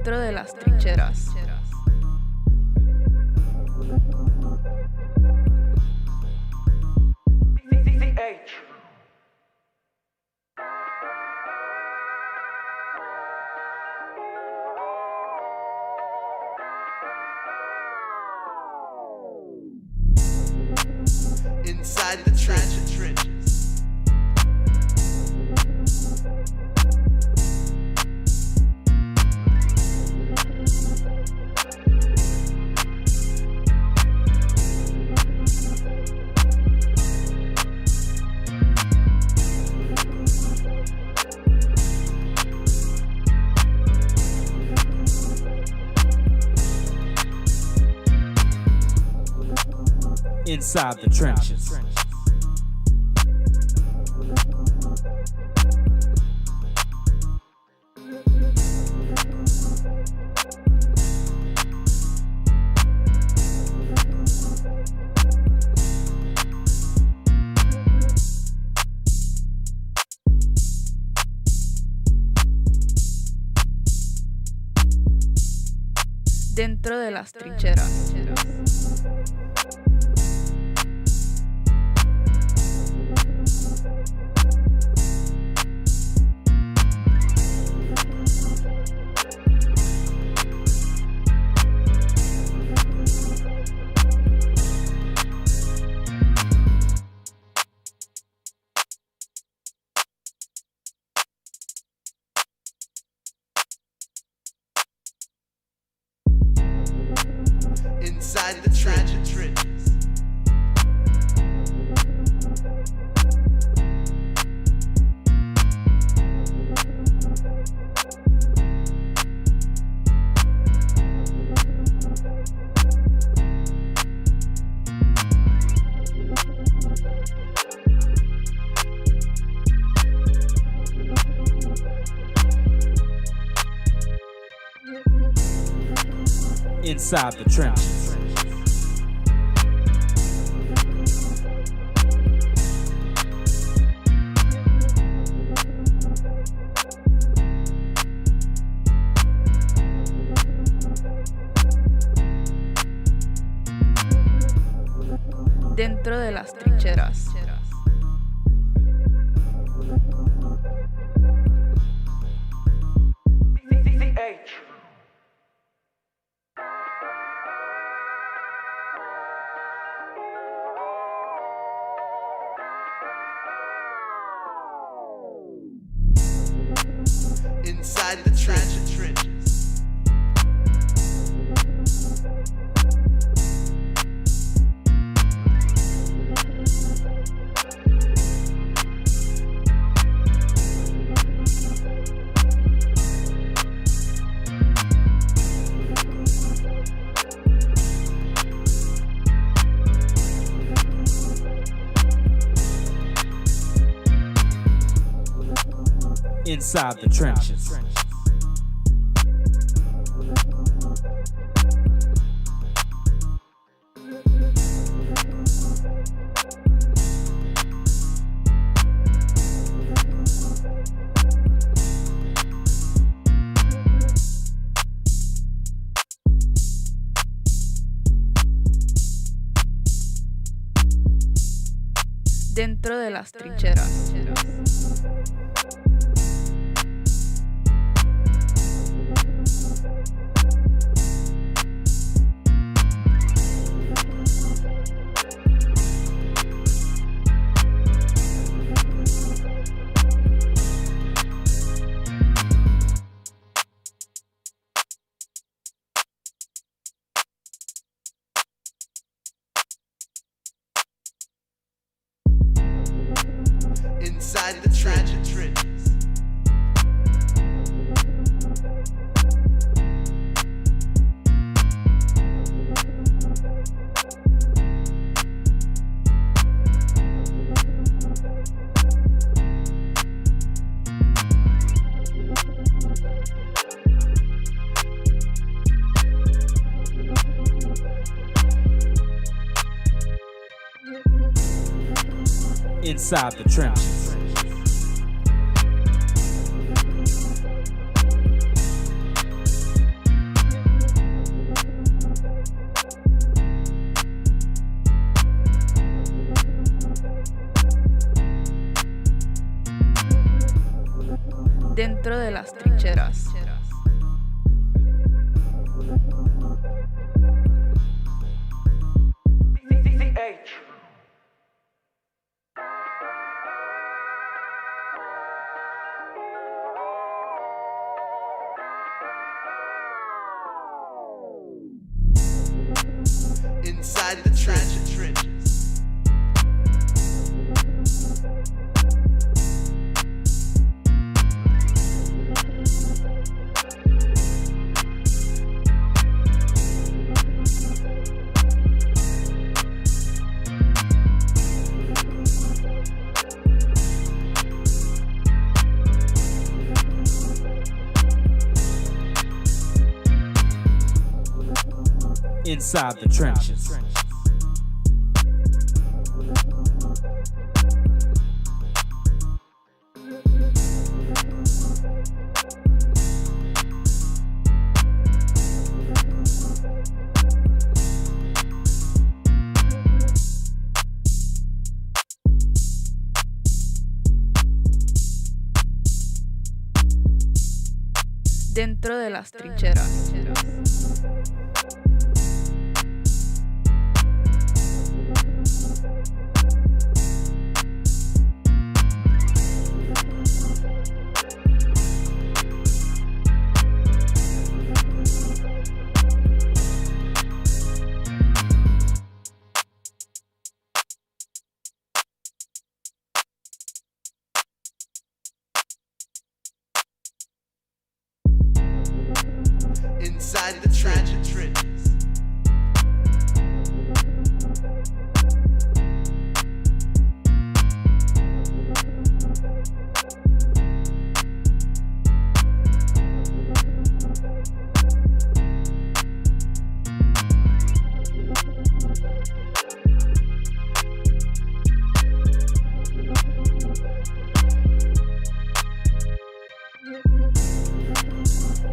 Dentro de las trincheras. Inside the trenches. Inside the trenches. Dentro de las trincheras. Inside the trenches. Inside the trenches. Dentro de las trincheras. Inside the trenches. Inside the trenches. Dentro de las trincheras. Inside the trenches. Inside the trenches. Dentro de las trincheras. Inside the trenches. Inside the trenches. Dentro de las trincheras. Inside the trenches.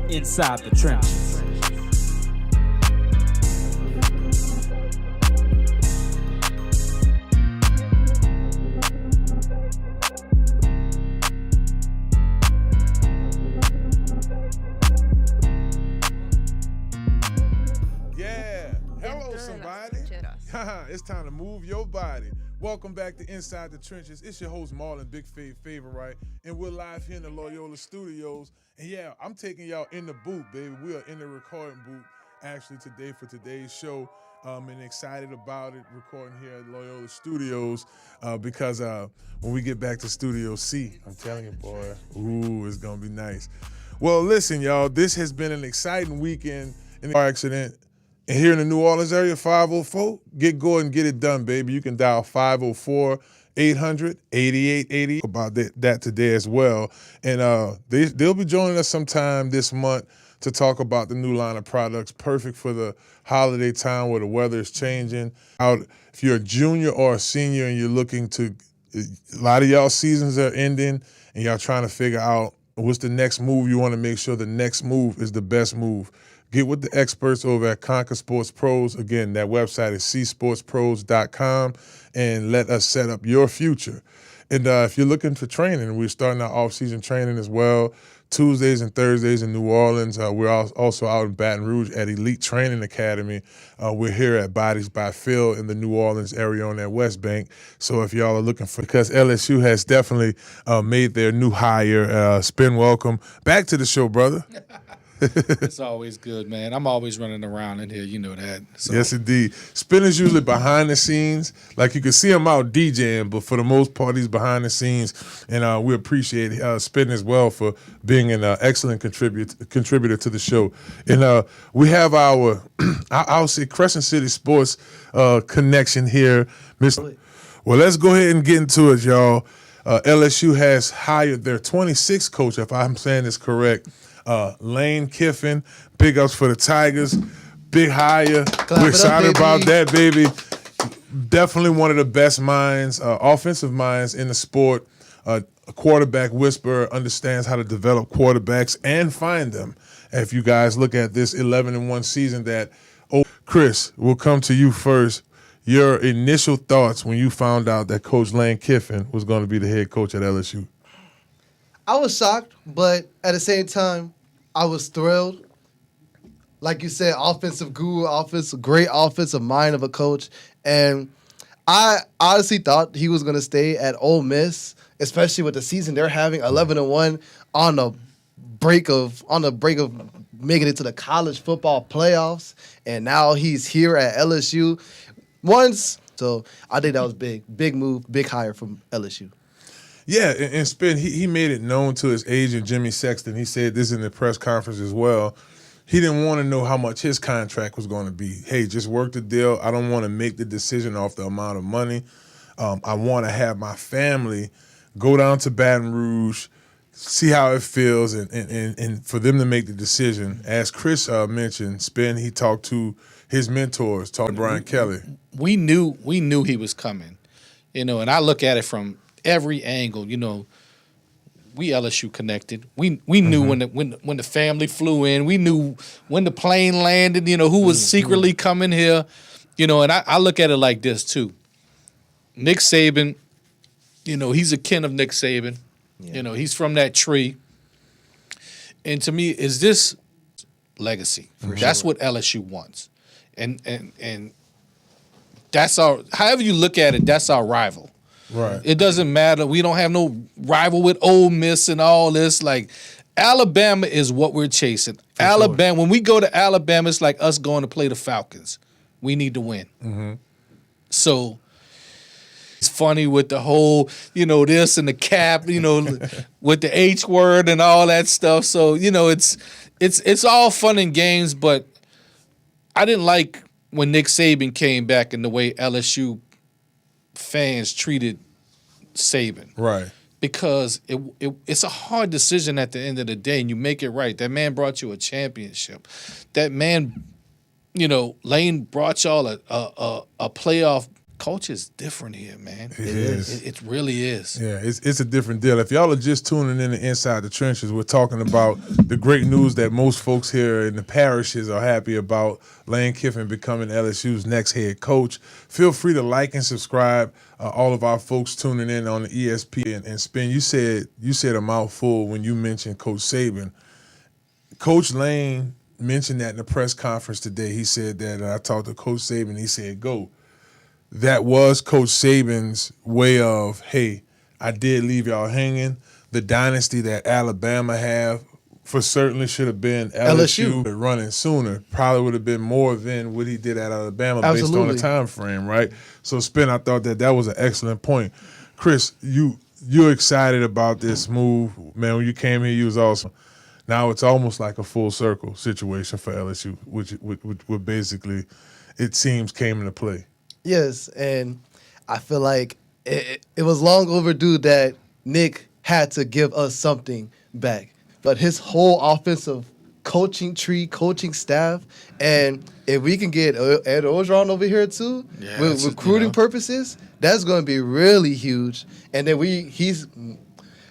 Inside the trenches. Yeah. Hello, Dentro de las somebody. trincheras. It's time to move your body. Welcome back to Inside the Trenches. It's your host, Marlon, Big Favorite, and we're live here in the Loyola studios. And yeah, I'm taking y'all in the booth, baby. We are in the recording booth actually today for today's show. And excited about it, recording here at Loyola Studios because when we get back to Studio C, I'm telling you, boy, ooh, it's going to be nice. Well, listen, y'all, this has been an exciting weekend in the car accident. And here in the New Orleans area, 504, go and get it done, baby. You can dial 504-800-8880 about that today as well. And they'll be joining us sometime this month to talk about the new line of products, perfect for the holiday time where the weather is changing. If you're a junior or a senior and you're looking to, a lot of y'all seasons are ending and y'all trying to figure out what's the next move, you want to make sure the next move is the best move. Get with the experts over at Conquer Sports Pros. Again, that website is csportspros.com, and let us set up your future. And if you're looking for training, we're starting our off-season training as well. Tuesdays and Thursdays in New Orleans. We're also out in Baton Rouge at Elite Training Academy. We're here at Bodies by Phil in the New Orleans area on that West Bank. So if y'all are looking for, because LSU has definitely made their new hire. Spin, welcome back to the show, brother. It's always good, man. I'm always running around in here, you know that. So. Yes, indeed. Spin is usually behind the scenes. Like you can see him out DJing, but for the most part, he's behind the scenes. And we appreciate Spin as well for being an excellent contributor to the show. And we have our, I'll say, Crescent City Sports connection here. Well, let's go ahead and get into it, y'all. LSU has hired their 26th coach, if I'm saying this correct, Lane Kiffin. Big ups for the Tigers. Big hire. We're excited about that, baby. Definitely one of the best minds, offensive minds in the sport. A quarterback whisperer, understands how to develop quarterbacks and find them. If you guys look at this 11-1 season Chris, we'll come to you first. Your initial thoughts when you found out that Coach Lane Kiffin was going to be the head coach at LSU? I was shocked, but at the same time, I was thrilled. Like you said, offensive guru, great offensive mind of a coach. And I honestly thought he was going to stay at Ole Miss, especially with the season they're having, 11-1 on the break of making it to the college football playoffs. And now he's here at LSU once. So I think that was big move, big hire from LSU. Yeah, and Spin, he made it known to his agent, Jimmy Sexton. He said this in the press conference as well. He didn't want to know how much his contract was going to be. Hey, just work the deal. I don't want to make the decision off the amount of money. I want to have my family go down to Baton Rouge, see how it feels, and for them to make the decision. As Chris mentioned, Spin, he talked to his mentors, talked to Brian Kelly. We knew he was coming, and I look at it from every angle. We LSU connected. We knew when the family flew in. We knew when the plane landed. Who was secretly coming here. And I look at it like this too. Nick Saban, he's a kin of Nick Saban. Yeah. He's from that tree. And to me, is this legacy? That's what LSU wants. And that's however you look at it, that's our rival. Right. It doesn't matter. We don't have no rival with Ole Miss and all this. Like, Alabama is what we're chasing. Alabama, when we go to Alabama, it's like us going to play the Falcons. We need to win. Mm-hmm. So it's funny with the whole, this and the cap, with the H word and all that stuff. So, it's all fun and games, but I didn't like when Nick Saban came back and the way LSU fans treated Saban. Right. Because it's a hard decision at the end of the day, and you make it right. That man brought you a championship. That man, Lane brought y'all a playoff. Coach is different here, man. It is. It really is. Yeah, it's a different deal. If y'all are just tuning in to Inside the Trenches, we're talking about the great news that most folks here in the parishes are happy about, Lane Kiffin becoming LSU's next head coach. Feel free to like and subscribe. All of our folks tuning in on the ESPN and Spin. You said a mouthful when you mentioned Coach Saban. Coach Lane mentioned that in the press conference today. He said that I talked to Coach Saban. He said, "Go." That was Coach Saban's way of, hey, I did leave y'all hanging. The dynasty that Alabama have for certainly should have been LSU running sooner. Probably would have been more than what he did at Alabama based on the time frame, right? So, Spin, I thought that was an excellent point. Chris, you're excited about this move. Man, when you came here, you was awesome. Now it's almost like a full circle situation for LSU, which basically it seems came into play. Yes, and I feel like it was long overdue that Nick had to give us something back. But his whole offensive coaching tree, coaching staff, and if we can get Ed Orgeron over here too, with recruiting purposes, that's going to be really huge. And then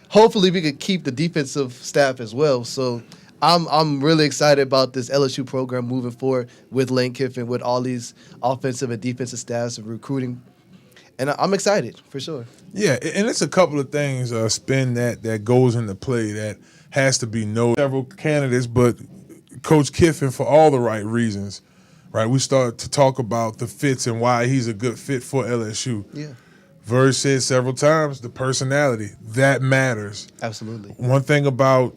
hopefully we could keep the defensive staff as well. So I'm really excited about this LSU program moving forward with Lane Kiffin, with all these offensive and defensive staffs and recruiting. And I'm excited, for sure. Yeah, and it's a couple of things, Spin, that goes into play that has to be noted. Several candidates, but Coach Kiffin, for all the right reasons, right? We start to talk about the fits and why he's a good fit for LSU. Yeah. Verge said several times, the personality, that matters. Absolutely. One thing about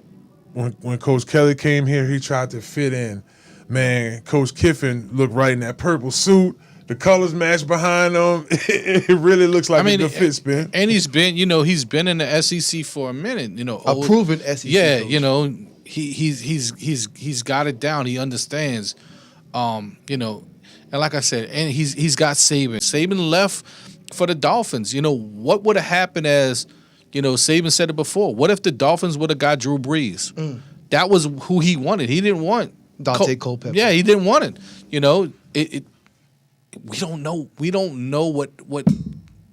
when Coach Kelly came here, he tried to fit in. Man, Coach Kiffin looked right in that purple suit. The colors match behind him. It really looks like a good fit, Spin. And he's been in the SEC for a minute. A proven SEC. Yeah, coach. He's got it down. He understands. And like I said, and he's got Saban. Saban left for the Dolphins. What would have happened as Saban said it before. What if the Dolphins would have got Drew Brees? That was who he wanted. He didn't want Dante Culpepper. Yeah, he didn't want it. We don't know. We don't know what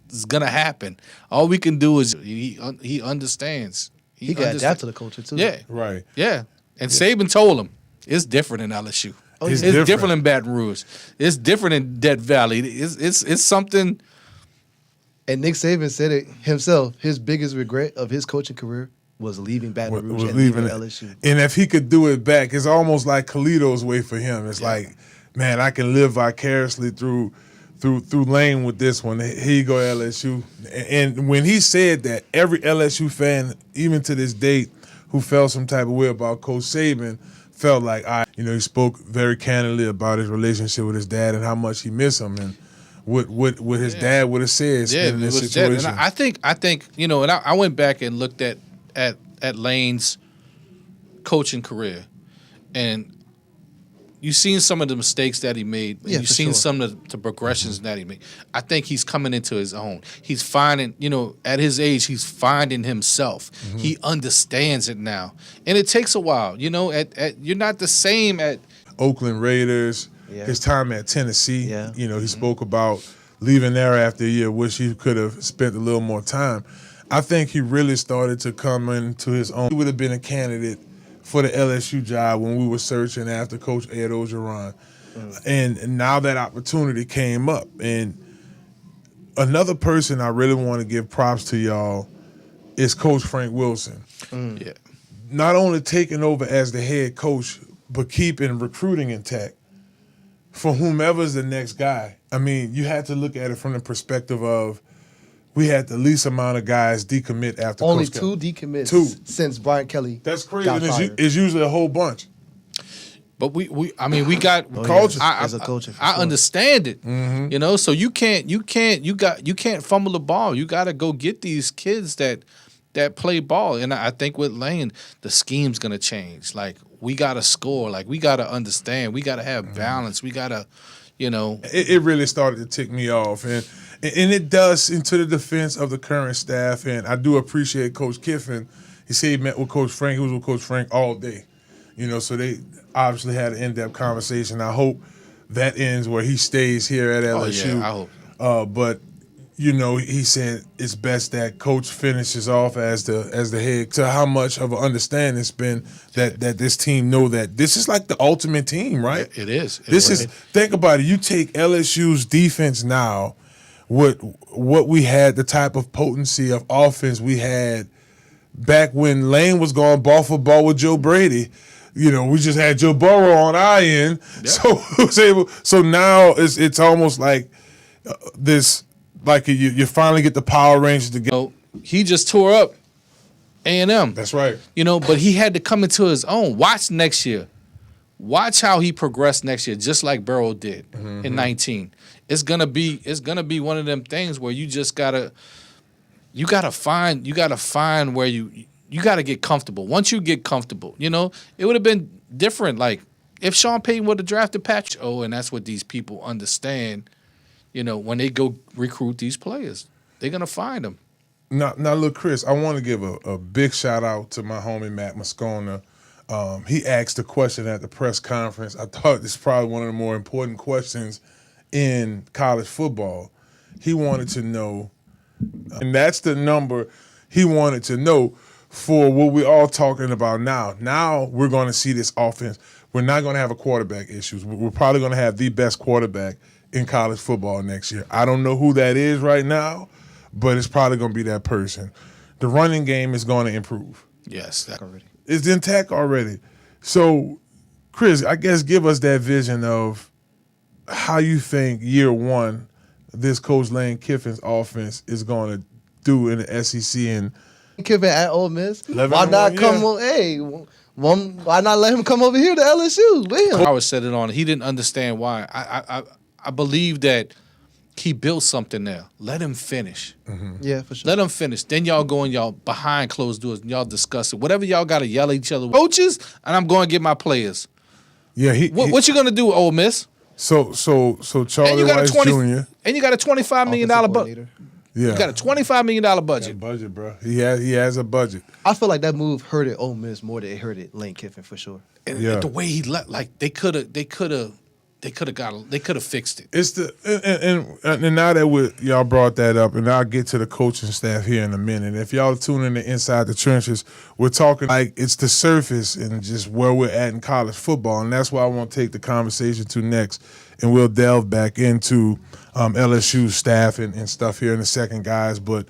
is gonna happen. All we can do is he understands. He got adapt to the culture too. Yeah, right. Yeah, and Saban told him it's different in LSU. It's different in Baton Rouge. It's different in Death Valley. It's something. And Nick Saban said it himself. His biggest regret of his coaching career was leaving Baton Rouge was and leaving leaving it. LSU. And if he could do it back, it's almost like Khalid's way for him. It's like, man, I can live vicariously through Lane with this one. Here you go, LSU. And when he said that, every LSU fan, even to this date, who felt some type of way about Coach Saban, felt like, he spoke very candidly about his relationship with his dad and how much he missed him and what his dad would have said in this situation. And I think and I went back and looked at Lane's coaching career, and you've seen some of the mistakes that he made. And you've seen some of the progressions that he made. I think he's coming into his own. He's finding, at his age, he's finding himself. Mm-hmm. He understands it now, and it takes a while. You're not the same at Oakland Raiders. Yeah. His time at Tennessee. Yeah. He spoke about leaving there after a year. Wish he could have spent a little more time. I think he really started to come into his own. He would have been a candidate for the LSU job when we were searching after Coach Ed Orgeron. And now that opportunity came up. And another person I really want to give props to y'all is Coach Frank Wilson. Yeah. Not only taking over as the head coach, but keeping recruiting intact for whomever's the next guy. I mean, you had to look at it from the perspective of we had the least amount of guys decommit after only Coach two decommits since Brian Kelly. That's crazy. And it's usually a whole bunch. But we got culture. As a coach, I understand it. Mm-hmm. So you can't fumble the ball. You got to go get these kids that play ball. And I think with Lane, the scheme's gonna change. Like, we gotta score. Like, we gotta understand. We gotta have balance. We gotta, It really started to tick me off, and it does into the defense of the current staff. And I do appreciate Coach Kiffin. He said he met with Coach Frank. He was with Coach Frank all day. So they obviously had an in-depth conversation. I hope that ends where he stays here at LSU. Oh, yeah, I hope. But he said it's best that Coach finishes off as the head. To how much of an understanding it's been that this team know that this is like the ultimate team, right? It is. Think about it. You take LSU's defense now, what we had, the type of potency of offense we had back when Lane was going ball for ball with Joe Brady. We just had Joe Burrow on our end, so now it's almost like this. Like you finally get the Power Rangers together. He just tore up A&M. That's right. But he had to come into his own. Watch next year. Watch how he progressed next year, just like Burrow did in 19. It's gonna be one of them things where you just gotta find where you gotta get comfortable. Once you get comfortable, it would have been different. Like if Sean Payton would have drafted Patrick. And that's what these people understand. When they go recruit these players, they're going to find them. Now, look, Chris, I want to give a big shout-out to my homie, Matt Moscona. He asked a question at the press conference. I thought this is probably one of the more important questions in college football. He wanted to know, and that's the number he wanted to know for what we're all talking about now. Now we're going to see this offense. We're not going to have a quarterback issues. We're probably going to have the best quarterback in college football next year. I don't know who that is right now, but it's probably going to be that person. The running game is going to improve. Yes, that already. It's intact already. So, Chris, I guess give us that vision of how you think year one this Coach Lane Kiffin's offense is going to do in the SEC. And Kiffin at Ole Miss. Why not come on? Hey, why not let him come over here to LSU with him? Howard said it on. He didn't understand why. I believe that he built something there. Let him finish. Mm-hmm. Yeah, for sure. Let him finish. Then y'all go and y'all behind closed doors and y'all discuss it. Whatever y'all got to yell at each other. Coaches, and I'm going to get my players. Yeah, what you going to do, Ole Miss? So Charlie Weiss Jr. And you got a $25 million budget. Yeah. You got a $25 million budget. Budget, bro. He has a budget. I feel like that move hurted Ole Miss more than it hurted Lane Kiffin for sure. And the way he let, like they could have fixed it. It's and now that y'all brought that up, and I'll get to the coaching staff here in a minute. If y'all tune in to Inside the Trenches, we're talking like it's the surface and just where we're at in college football, and that's why I want to take the conversation to next, and we'll delve back into LSU staff and stuff here in a second, guys. But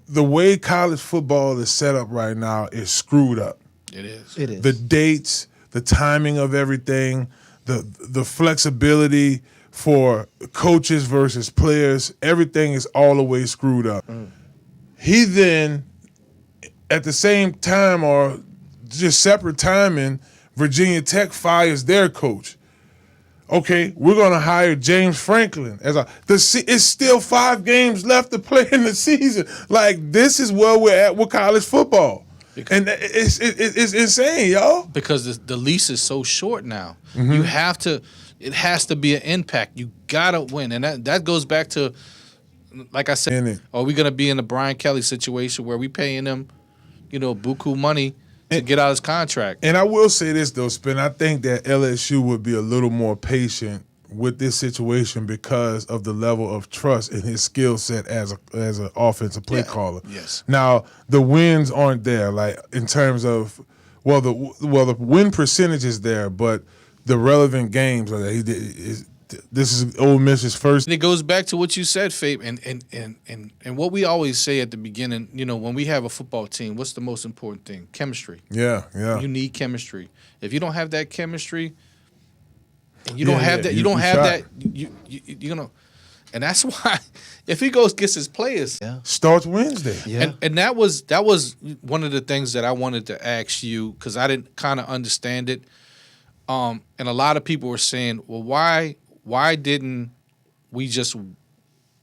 the way college football is set up right now is screwed up. It is. It is. The dates, the timing of everything, the flexibility for coaches versus players, everything is all the way screwed up. He then, at the same time or just separate timing, Virginia Tech fires their coach. Okay, we're going to hire James Franklin as it's still 5 games left to play in the season. Like, this is where we're at with college football. And it's insane, y'all. Because the lease is so short now. You have to. It has to be an impact. You gotta win, and that goes back to, like I said, are we gonna be in the Brian Kelly situation where we paying him, buku money to get out his contract? And I will say this though, Spin. I think that LSU would be a little more patient with this situation because of the level of trust in his skill set as an offensive play caller. Yes. Now the wins aren't there, like in terms of the win percentage is there, but the relevant games are there. This is Ole Miss's first. And it goes back to what you said, Fabe, and what we always say at the beginning. When we have a football team, what's the most important thing? Chemistry. Yeah. You need chemistry. If you don't have that chemistry, and you don't have that, you're gonna. And that's why, if he gets his players, starts Wednesday. Yeah. And that was one of the things that I wanted to ask you because I didn't kind of understand it. And a lot of people were saying, well, why didn't we just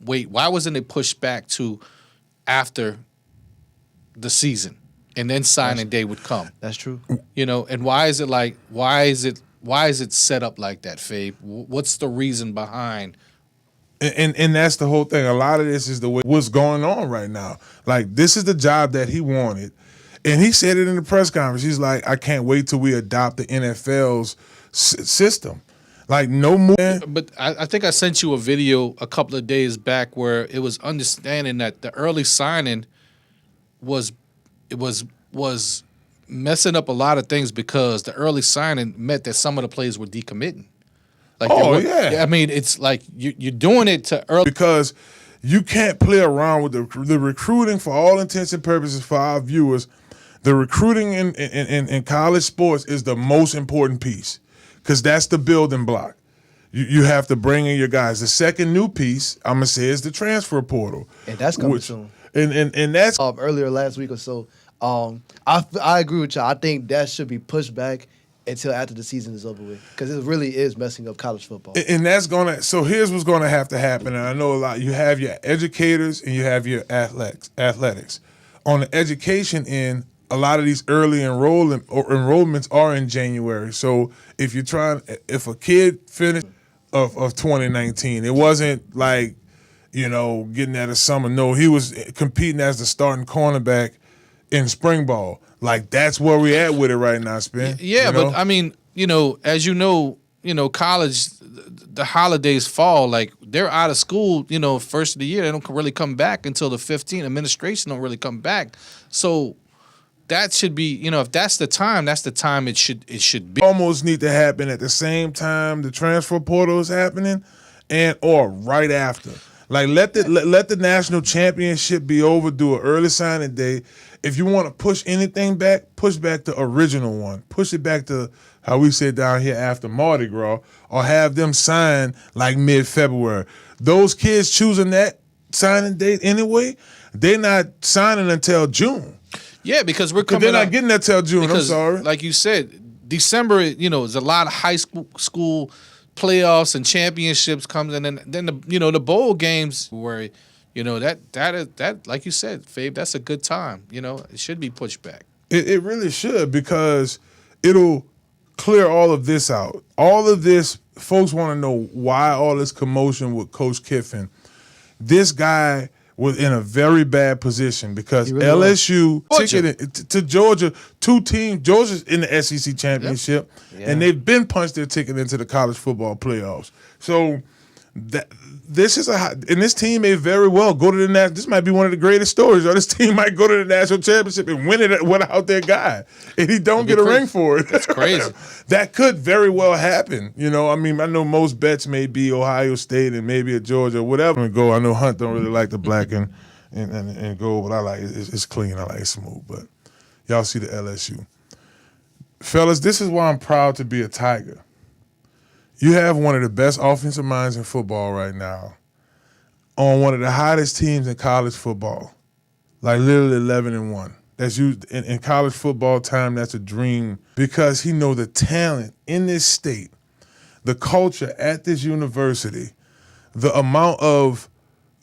wait? Why wasn't it pushed back to after the season and then signing day would come? That's true. And why is it set up like that, Fabe? What's the reason behind? And that's the whole thing. A lot of this is the way what's going on right now. Like, this is the job that he wanted. And he said it in the press conference. He's like, I can't wait till we adopt the NFL's system. Like, no more. But I think I sent you a video a couple of days back where it was understanding that the early signing was messing up a lot of things because the early signing meant that some of the players were decommitting. Like, I mean, it's like you're doing it to early because you can't play around with the recruiting. For all intents and purposes, for our viewers, the recruiting in college sports is the most important piece because that's the building block. You have to bring in your guys. The second new piece, I'm gonna say, is the transfer portal, And that's coming soon. And that's Earlier last week or so. I agree with y'all. I think that should be pushed back until after the season is over with because it really is messing up college football. And that's gonna. So here's what's gonna have to happen. And I know a lot. You have your educators and you have your athletics. On the education end, a lot of these early enrollments are in January. So if a kid finished of 2019, it wasn't like, getting out of summer. No, he was competing as the starting cornerback in spring ball. Like, that's where we at with it right now, Spin. Yeah, but I mean, as college, the holidays fall. Like, they're out of school, first of the year. They don't really come back until the 15th. Administration don't really come back. So that should be, if that's the time it should be. Almost need to happen at the same time the transfer portal is happening or right after. Like, let the national championship be over, do an early signing day. If you want to push anything back, push back the original one. Push it back to how we say down here after Mardi Gras, or have them sign like mid-February. Those kids choosing that signing date anyway, they're not signing until June. Yeah, because we're coming. They're not getting that till June. Because, I'm sorry. Like you said, December, is a lot of high school playoffs and championships comes, and then the bowl games where that like you said, Fabe, that's a good time. It should be pushed back. It really should, because it'll clear all of this out. All of this, folks want to know why all this commotion with Coach Kiffin. This guy was in a very bad position because really LSU ticketed to Georgia, 2 teams. Georgia's in the SEC championship, and they've been punched their ticket into the college football playoffs. So this team may very well go to the national. This might be one of the greatest stories. Or this team might go to the national championship and win it without their guy, and he don't get a ring for it. That's crazy. That could very well happen. I mean, I know most bets may be Ohio State and maybe a Georgia, whatever. I know Hunt don't really like the black and and gold, but I like it. It's clean. I like it smooth. But y'all see the LSU. Fellas, this is why I'm proud to be a Tiger. You have one of the best offensive minds in football right now on one of the hottest teams in college football, like literally 11-1. That's used in college football time. That's a dream because he know the talent in this state, the culture at this university, the amount of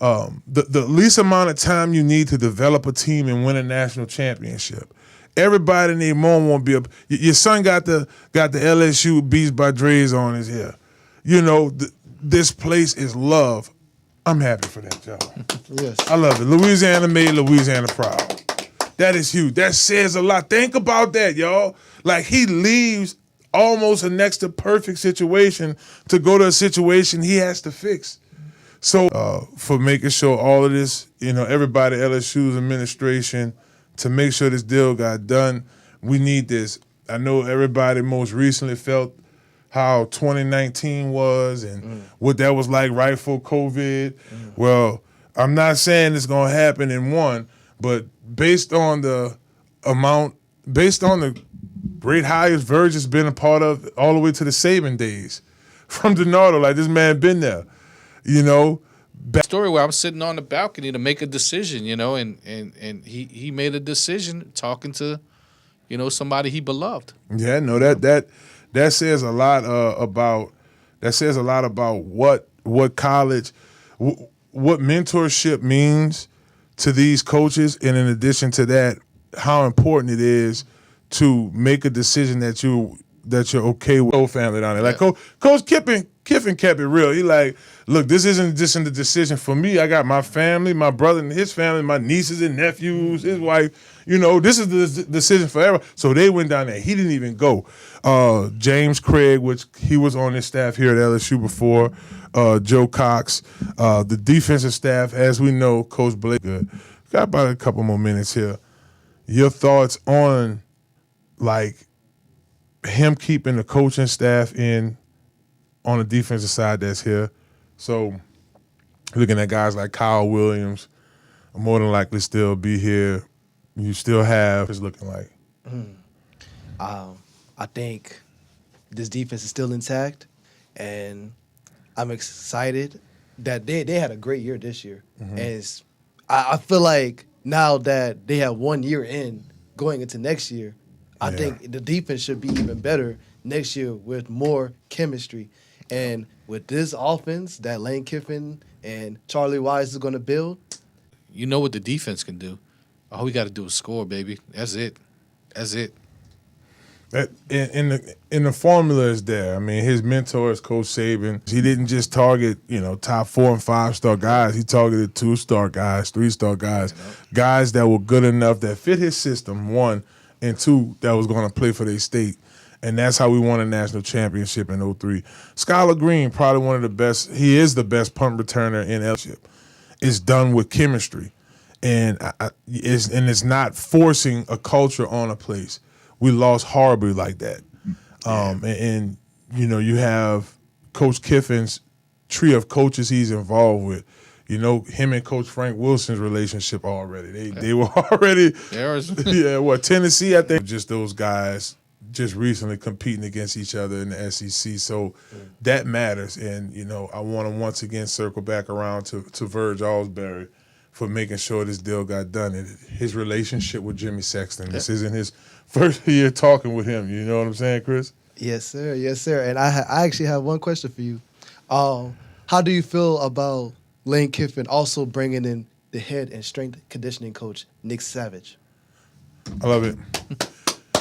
the least amount of time you need to develop a team and win a national championship. Everybody in their mom won't be up. Your son got the LSU Beats by Dre's on his hair. You know, this place is love. I'm happy for that, y'all. Yes. I love it. Louisiana made Louisiana proud. That is huge. That says a lot. Think about that, y'all. Like, he leaves almost a next to perfect situation to go to a situation he has to fix. So for making sure all of this, you know, everybody, LSU's administration, to make sure this deal got done, we need this. I know everybody most recently felt how 2019 was and what that was like right before COVID. Well, I'm not saying it's going to happen in one, but based on the great hires Verge has been a part of all the way to the Saban days, from DiNardo, like this man been there, you know. Story where I'm sitting on the balcony to make a decision, you know, and he made a decision talking to, you know, somebody he beloved. Yeah, no, that says a lot about what college, what mentorship means to these coaches, and in addition to that, how important it is to make a decision that you're okay with. Whole family down there, like Coach Kiffin kept it real. He like, look, this isn't just a decision for me. I got my family, my brother and his family, my nieces and nephews, his wife. You know, this is the decision for everyone. So they went down there. He didn't even go. James Craig, which he was on his staff here at LSU before. Joe Cox, the defensive staff, as we know, Coach Blake. Good. Got about a couple more minutes here. Your thoughts on, like, him keeping the coaching staff on the defensive side that's here. So looking at guys like Kyle Williams, more than likely still be here. You still have, it's looking like. I think this defense is still intact, and I'm excited that they had a great year this year. And I feel like now that they have 1 year in going into next year, I think the defense should be even better next year with more chemistry. And with this offense that Lane Kiffin and Charlie Wise is going to build. You know what the defense can do. All we got to do is score, baby. That's it. That's it. In the formula is there. I mean, his mentor is Coach Saban. He didn't just target, you know, top 4 and 5-star guys. He targeted 2-star guys, 3-star guys, guys that were good enough that fit his system, 1, and 2, that was going to play for their state. And that's how we won a national championship in 2003. Skylar Green, probably one of the best. He is the best punt returner in LSU. It's done with chemistry. And it's not forcing a culture on a place. We lost horribly like that. And, you know, you have Coach Kiffin's tree of coaches he's involved with. You know, him and Coach Frank Wilson's relationship already. They were already, Tennessee, I think. Just those guys just recently competing against each other in the SEC. So that matters. And, you know, I want to once again circle back around to Verge Alsbury for making sure this deal got done. And his relationship with Jimmy Sexton. This isn't his first year talking with him. You know what I'm saying, Chris? Yes, sir. Yes, sir. And I actually have one question for you. How do you feel about Lane Kiffin also bringing in the head and strength conditioning coach, Nick Savage? I love it.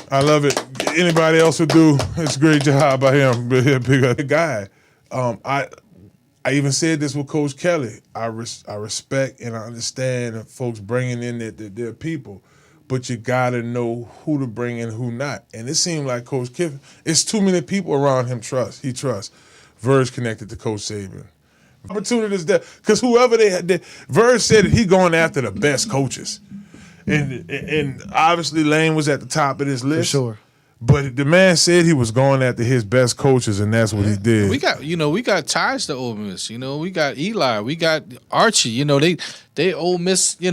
I love it. Anybody else would do, it's a great job by him. Big guy. I even said this with Coach Kelly. I respect and I understand folks bringing in their people, but you got to know who to bring in, who not. And it seemed like Coach Kiffin, it's too many people around him he trusts. Verge connected to Coach Saban. Opportunities there, because whoever they had, Verge said that he going after the best coaches. And obviously Lane was at the top of this list. For sure. But the man said he was going after his best coaches, and that's what he did. We got ties to Ole Miss. We got Eli, we got Archie. They Ole Miss. They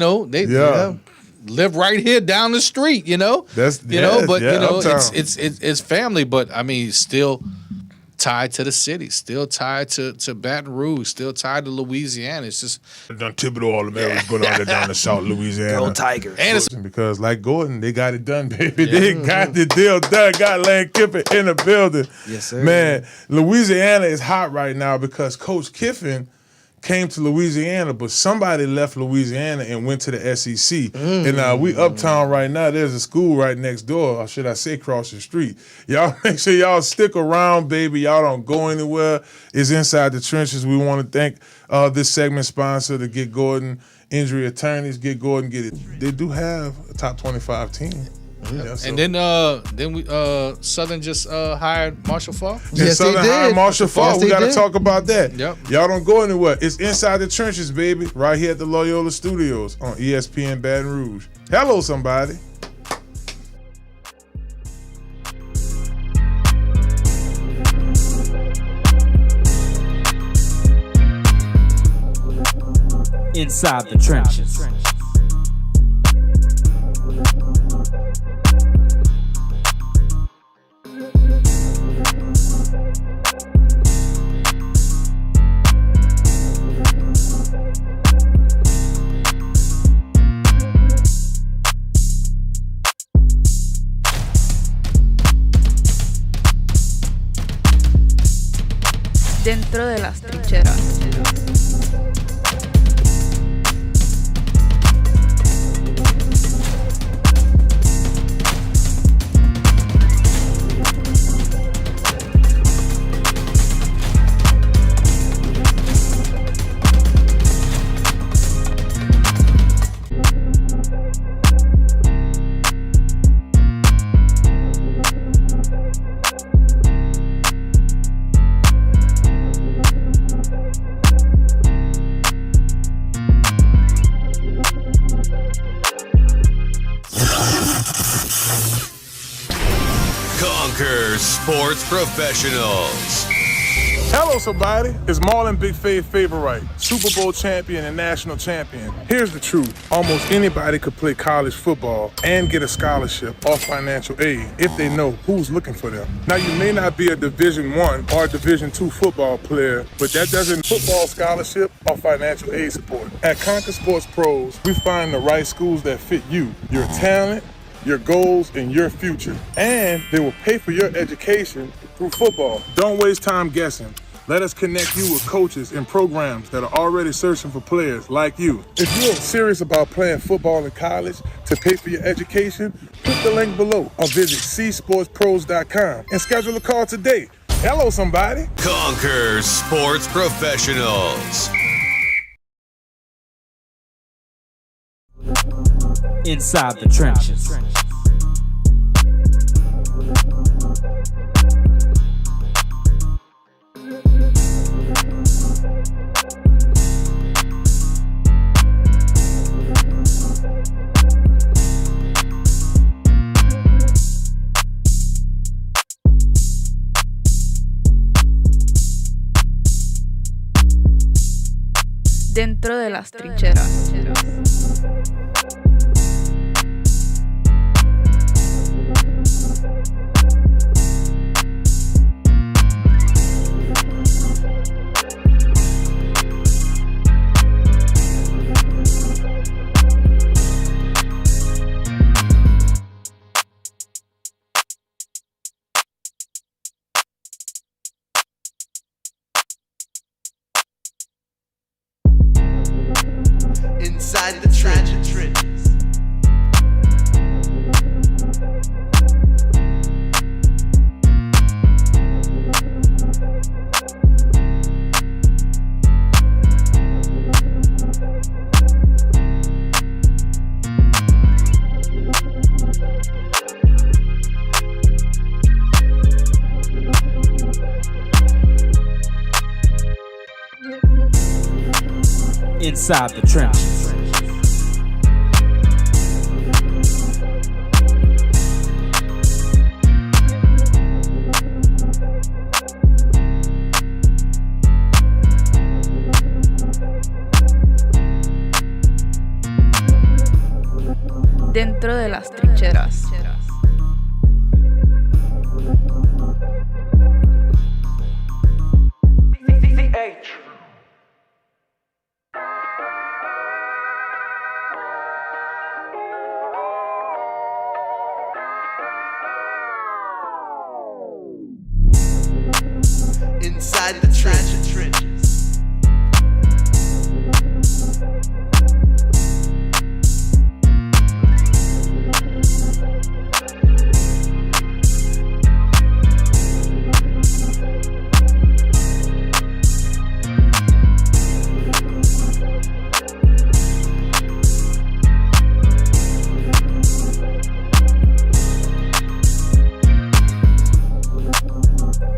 live right here down the street. It's family. But I mean, still tied to the city, still tied to Baton Rouge, still tied to Louisiana. It's just done Thibodeau all the Americans put on there down to South Louisiana. Go Tigers. and it's Because like Gordon, they got it done, baby. They got the deal done. Got Lane Kiffin in the building. Yes, sir. Man, Louisiana is hot right now because Coach Kiffin came to Louisiana, but somebody left Louisiana and went to the SEC. And we uptown right now. There's a school right next door, or should I say across the street. Y'all make sure y'all stick around, baby. Y'all don't go anywhere. It's Inside the Trenches. We want to thank this segment sponsor, the Get Gordon Injury Attorneys. Get Gordon, get it. They do have a top 25 team. Yeah, so. And then we Southern just hired Marshall Falk. Yes, Southern they hired did. Marshall Falk. Yes, We they got to did. talk about that. Yep. Y'all don't go anywhere. It's Inside the Trenches, baby, right here at the Loyola Studios on ESPN Baton Rouge. Hello, somebody. Inside the Trenches. Dentro de las trincheras. Conquer Sports Professionals. Hello, somebody. It's Marlon Big Faith Favorite, Super Bowl champion and national champion. Here's the truth. Almost anybody could play college football and get a scholarship or financial aid if they know who's looking for them. Now, you may not be a Division I or Division II football player, but that doesn't football scholarship or financial aid support. At Conquer Sports Pros, we find the right schools that fit you, your talent, your goals, and your future. And they will pay for your education through football. Don't waste time guessing. Let us connect you with coaches and programs that are already searching for players like you. If you're serious about playing football in college to pay for your education, click the link below or visit csportspros.com and schedule a call today. Hello, somebody. Conquer Sports Professionals. Inside the Trenches. Dentro de las trincheras. Inside the trenches. Inside the Trenches. Dentro de las trincheras. Inside the trenches.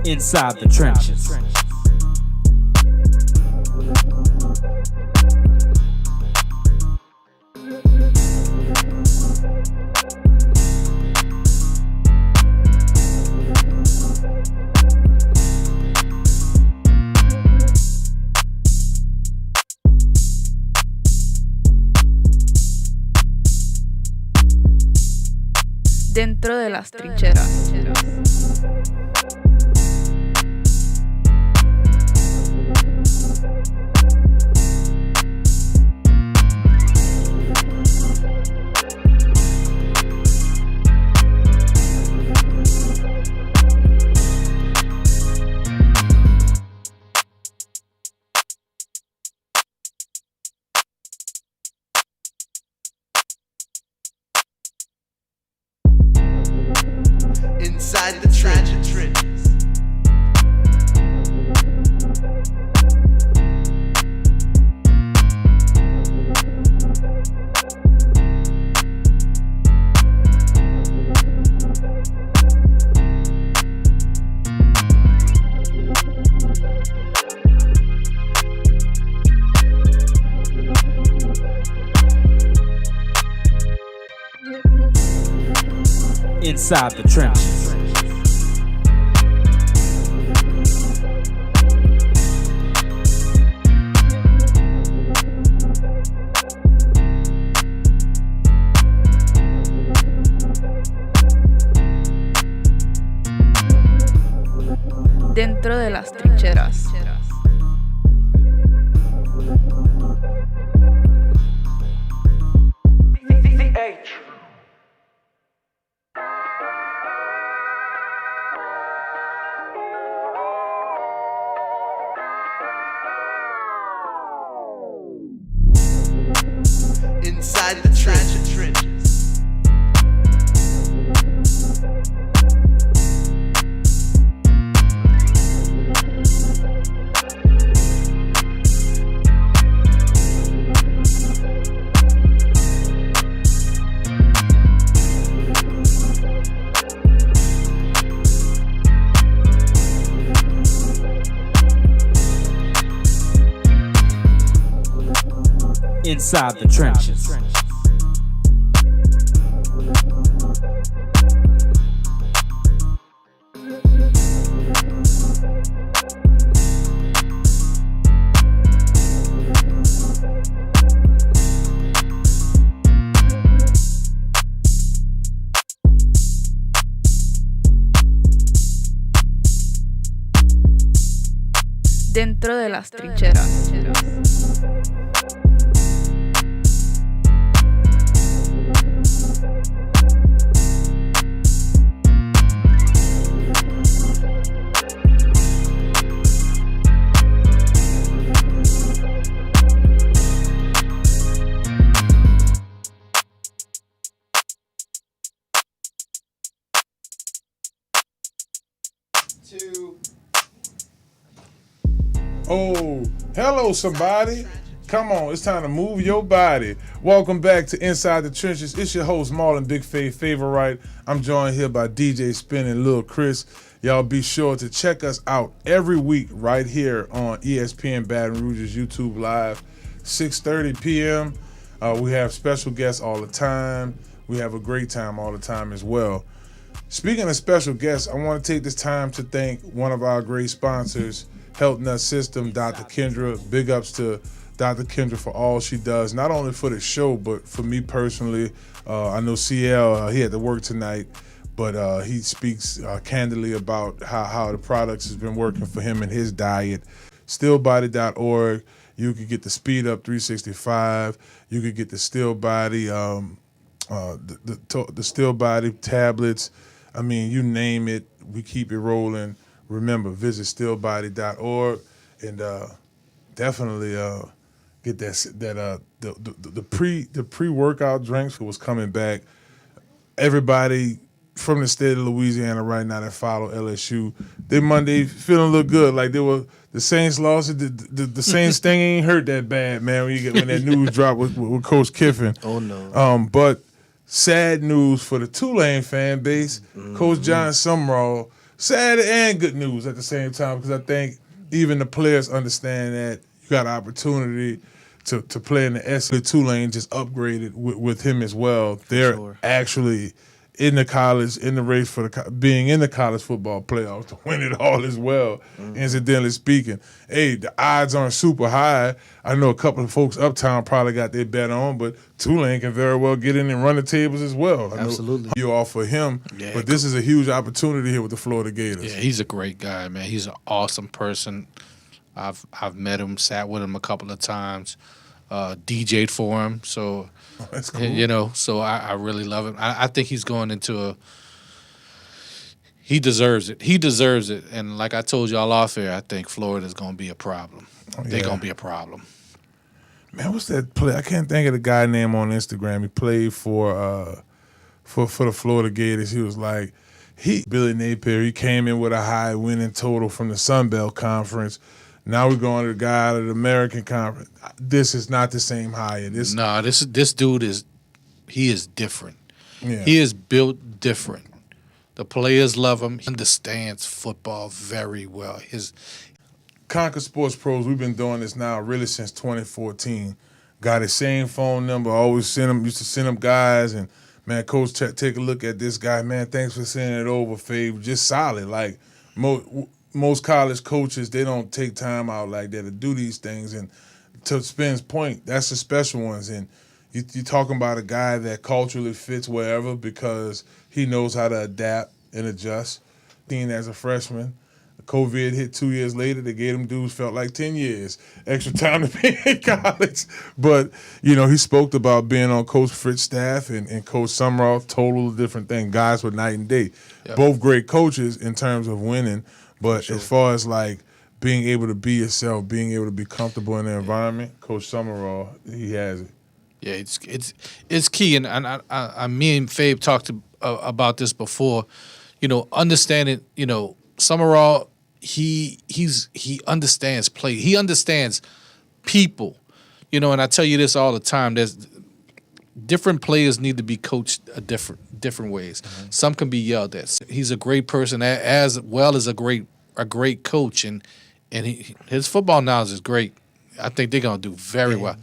Inside the trenches. Dentro de las trincheras. Inside the trenches. Inside the trenches. Dentro de las trincheras. Inside the trenches. Inside the trenches. Dentro de las trincheras. Oh, hello, somebody. Come on, it's time to move your body. Welcome back to Inside the Trenches. It's your host, Marlon Big Faith Favorite. I'm joined here by DJ Spin and Lil Chris. Y'all be sure to check us out every week right here on ESPN Baton Rouge's YouTube Live, 6:30 p.m. We have special guests all the time. We have a great time all the time as well. Speaking of special guests, I want to take this time to thank one of our great sponsors, Health Nut System, Dr. Kendra. Big ups to Dr. Kendra for all she does, not only for the show, but for me personally. I know CL, he had to work tonight, but he speaks candidly about how the products has been working for him and his diet. Stillbody.org. You could get the Speed Up 365. You could get the Still Body, the Still Body tablets. I mean, you name it, we keep it rolling. Remember, visit stillbody.org and definitely get the pre-workout drinks was coming back. Everybody from the state of Louisiana right now that follow LSU, they Monday feeling a little good. Like the Saints lost. The Saints thing ain't hurt that bad, man. When that news dropped with Coach Kiffin. Oh no. But sad news for the Tulane fan base. Coach John Sumrall. Sad and good news at the same time, because I think even the players understand that you got an opportunity to play in the S. Tulane just upgraded with him as well. They're actually in the race for being in the college football playoffs to win it all as well, incidentally speaking. Hey, the odds aren't super high. I know a couple of folks uptown probably got their bet on, but Tulane can very well get in and run the tables as well. Absolutely. You offer him, but this is a huge opportunity here with the Florida Gators. Yeah, he's a great guy, man. He's an awesome person. I've met him, sat with him a couple of times, DJ'd for him. So, that's cool. You know, so I really love him. I think he's going into he deserves it. He deserves it. And like I told y'all off air, I think Florida's going to be a problem. They're going to be a problem. Man, what's that play? I can't think of the guy name on Instagram. He played for the Florida Gators. He was like, Billy Napier, he came in with a high winning total from the Sun Belt Conference. Now we're going to the guy out of the American Conference. This is not the same hire. This dude is different. Yeah. He is built different. The players love him. He understands football very well. Conquer Sports Pros, we've been doing this now really since 2014. Got his same phone number, used to send him guys, and man, Coach, take a look at this guy. Man, thanks for sending it over, Fave. Just solid. Like most college coaches, they don't take time out like that to do these things. And to Spin's point, that's the special ones. And you're talking about a guy that culturally fits wherever because he knows how to adapt and adjust. As a freshman, COVID hit 2 years later. They gave him dudes felt like 10 years extra time to be in college. But, he spoke about being on Coach Fritz's staff and Coach Sumrall, total different thing. Guys were night and day. Yep. Both great coaches in terms of winning. But as far as like being able to be yourself, being able to be comfortable in the environment, Coach Sumrall, he has it. Yeah, it's key, and me and Fabe talked about this before. Understanding, Sumrall, he understands play. He understands people. And I tell you this all the time. There's different players need to be coached different ways. Mm-hmm. Some can be yelled at. He's a great person as well as a great coach, and his football knowledge is great. I think they're gonna do very well.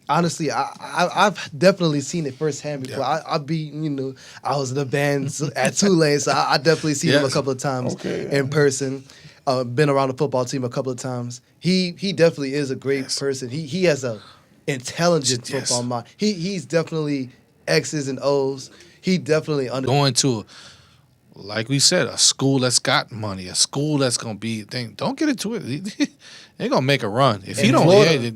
Honestly, I've definitely seen it firsthand before. Yeah. I was in the band at Tulane, so I definitely seen him a couple of times in person. Been around the football team a couple of times. He definitely is a great person. He has a intelligent football mind. He's definitely X's and O's. He definitely going to, like we said, a school that's got money, a school that's gonna be thing. Don't get into it. They're gonna make a run. If you don't,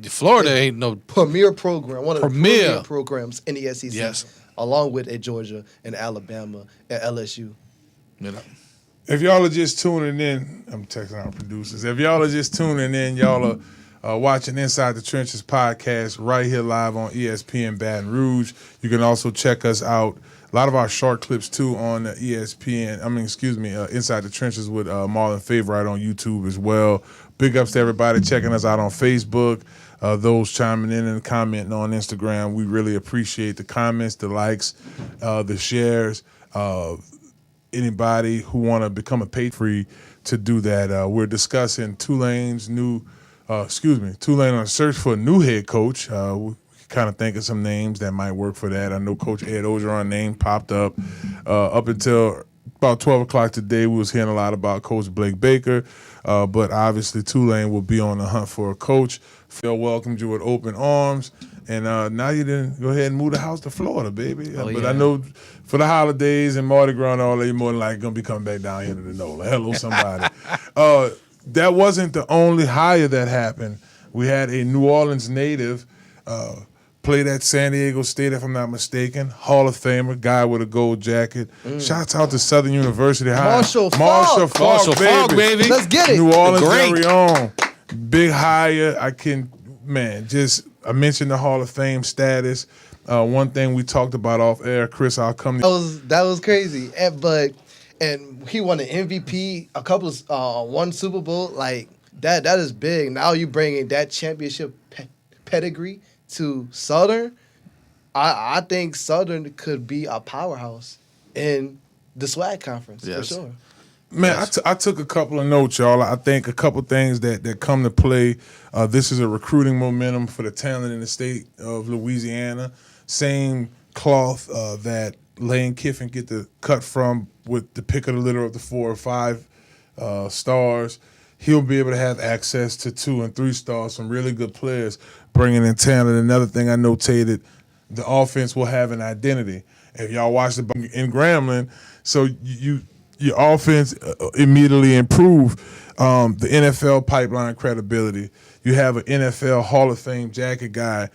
Florida ain't no premier program. One of the premier programs in the SEC. Yes, along with at Georgia and Alabama at LSU. If y'all are just tuning in, I'm texting our producers. If y'all are just tuning in, y'all are watching Inside the Trenches podcast right here live on ESPN Baton Rouge. You can also check us out. A lot of our short clips, too, on ESPN. Inside the Trenches with Marlon Favorite on YouTube as well. Big ups to everybody checking us out on Facebook, those chiming in and commenting on Instagram. We really appreciate the comments, the likes, the shares. Anybody who want to become a patron to do that. We're discussing Tulane on a search for a new head coach. We kind of think of some names that might work for that. I know Coach Ed Ogeron name popped up. Up until about 12 o'clock today, we was hearing a lot about Coach Blake Baker. But obviously Tulane will be on the hunt for a coach. Phil welcomed you with open arms. And now you didn't go ahead and move the house to Florida, baby. But I know for the holidays and Mardi Gras and all that, you're more than likely going to be coming back down here to the NOLA. Hello, somebody. That wasn't the only hire that happened. We had a New Orleans native played at San Diego State, if I'm not mistaken. Hall of Famer, guy with a gold jacket. Shouts out to Southern University High. Marshall Falk, baby. Let's get it. New Orleans Great. very own. Big hire. I mentioned the Hall of Fame status. One thing we talked about off air, Chris, I'll come to That was crazy. And he won an MVP, a couple of one Super Bowl. Like that is big. Now you bringing that championship pedigree to Southern. I think Southern could be a powerhouse in the SWAC conference for sure. Man, I took a couple of notes, y'all. I think a couple things that come to play. This is a recruiting momentum for the talent in the state of Louisiana. Same cloth that Lane Kiffin get the cut from with the pick of the litter of the 4 or 5 stars. He'll be able to have access to 2 and 3 stars, some really good players bringing in talent. Another thing I notated, the offense will have an identity. If y'all watch in Grambling, so your offense immediately improve the NFL pipeline credibility. You have an NFL Hall of Fame jacket guy.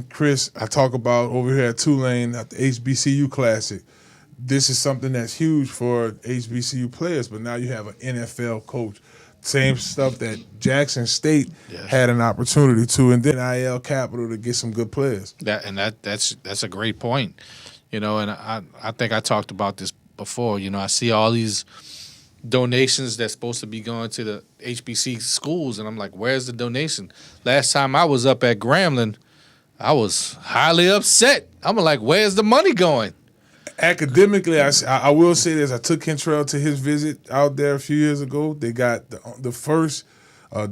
Chris, I talk about over here at Tulane at the HBCU Classic. This is something that's huge for HBCU players, but now you have an NFL coach. Same stuff that Jackson State had an opportunity to, and then IL Capital to get some good players. That's a great point. And I think I talked about this before. I see all these donations that's supposed to be going to the HBC schools, and I'm like, where's the donation? Last time I was up at Grambling, I was highly upset. I'm like, where's the money going? Academically, I will say this. I took Kentrell to his visit out there a few years ago. They got the first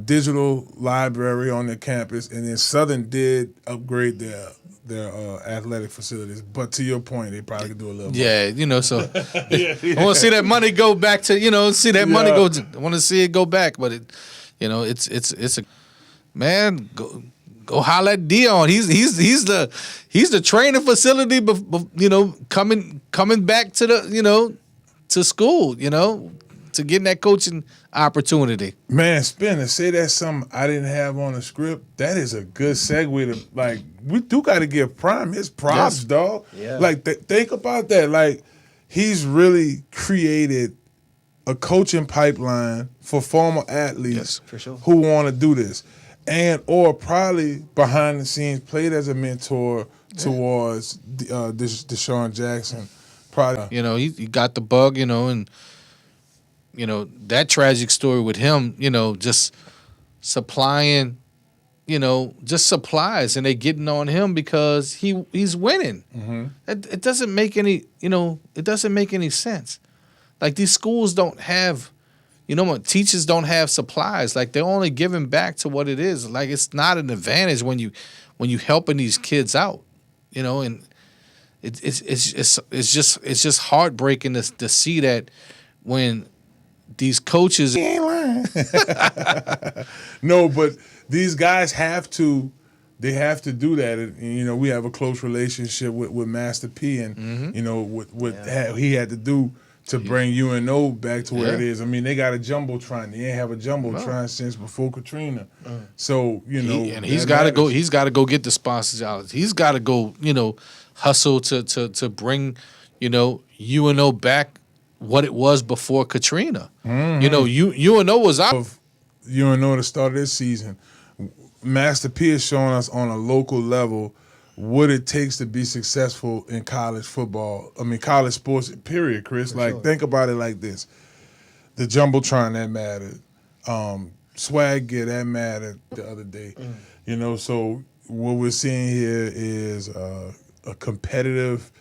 digital library on their campus, and then Southern did upgrade their athletic facilities. But to your point, they probably could do a little more. Yeah, so I want to see that money go back to, see that money go. I want to see it go back, but it's a man. Go holler at Dion. He's the training facility. Coming back to the to school. To getting that coaching opportunity. Man, Spin, to say that's something I didn't have on the script, that is a good segue to, we do got to give Prime his props, dog. Yeah. Think about that. He's really created a coaching pipeline for former athletes for sure. who want to do this. Or probably behind the scenes played as a mentor towards Deshaun Jackson. Probably, he got the bug, and that tragic story with him, just supplying, just supplies, and they getting on him because he's winning. Mm-hmm. It doesn't make any, it doesn't make any sense. These schools don't have. Teachers don't have supplies. They're only giving back to what it is. It's not an advantage when you helping these kids out, and it's just heartbreaking to see that when these coaches. He ain't lying. No, but these guys have to. They have to do that. And, we have a close relationship with Master P, and what he had to do to bring UNO back to where it is. I mean, they got a jumbotron. They ain't have a jumbotron since before Katrina. So he's got to go. He's got to go get the sponsors out. He's got to go. Hustle to bring UNO back what it was before Katrina. Mm-hmm. UNO was out of UNO to start this season. Master P is showing us on a local level what it takes to be successful in college football. I mean, college sports, period, Chris. Think about it like this. The Jumbotron, that mattered. Swag gear, that mattered the other day. So what we're seeing here is a competitive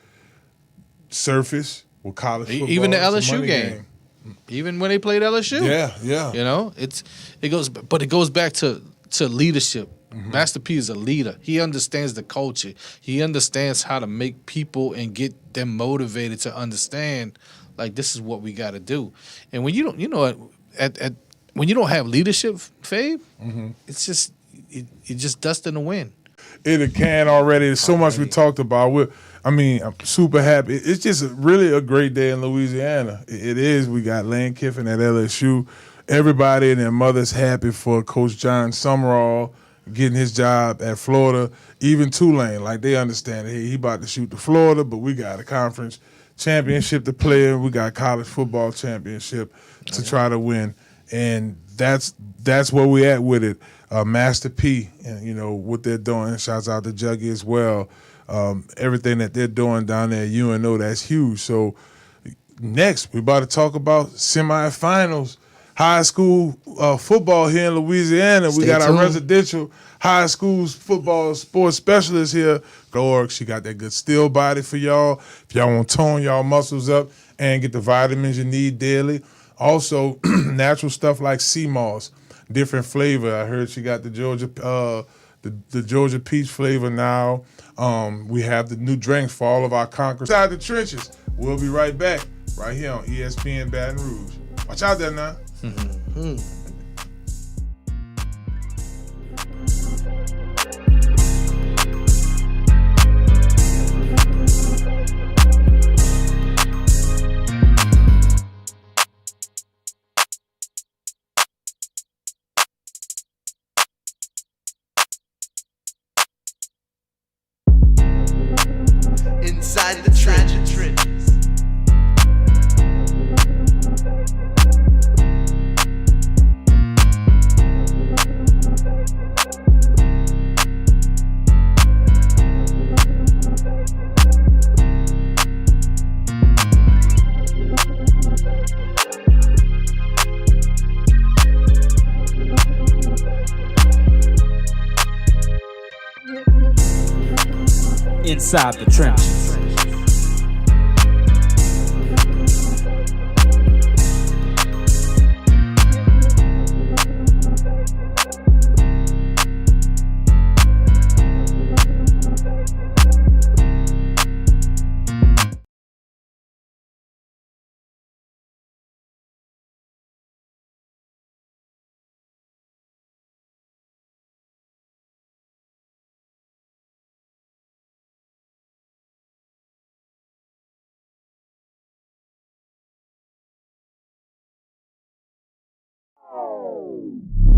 surface with college football. Even the LSU game. Even when they played LSU. Yeah. It goes back to leadership. Mm-hmm. Master P is a leader. He understands the culture. He understands how to make people and get them motivated to understand, this is what we got to do. And when you don't, when you don't have leadership, Fabe, it's just You're just dusting the wind. It can already. There's so much we talked about. I'm super happy. It's just really a great day in Louisiana. It is. We got Lane Kiffin at LSU. Everybody and their mother's happy for Coach John Sumrall getting his job at Florida. Even Tulane, like they understand it. Hey, he about to shoot to Florida, but we got a conference championship to play in. We got a college football championship to try to win. And that's where we at with it. Master P, and what they're doing. Shouts out to Juggy as well. Everything that they're doing down there at UNO, that's huge. So next, we're about to talk about semifinals, high school football here in Louisiana. We got our residential high school football sports specialist here, Gorg. She got that good steel body for y'all. If y'all want to tone y'all muscles up and get the vitamins you need daily. Also, natural stuff like sea moss, different flavor. I heard she got the Georgia the Georgia peach flavor now. We have the new drinks for all of our conquerors. Inside the trenches. We'll be right back, right here on ESPN Baton Rouge. Watch out there now. Inside the trenches. Inside the trenches.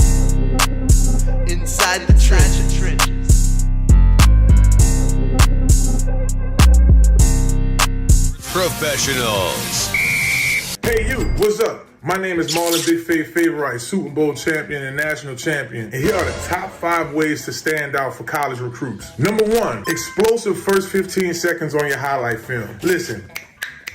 Inside the trenches. Professionals. Hey you, what's up? My name is Marlon Big Faith Favorite, Super Bowl champion and national champion. And here are the top 5 ways to stand out for college recruits. Number 1, explosive first 15 seconds on your highlight film. Listen,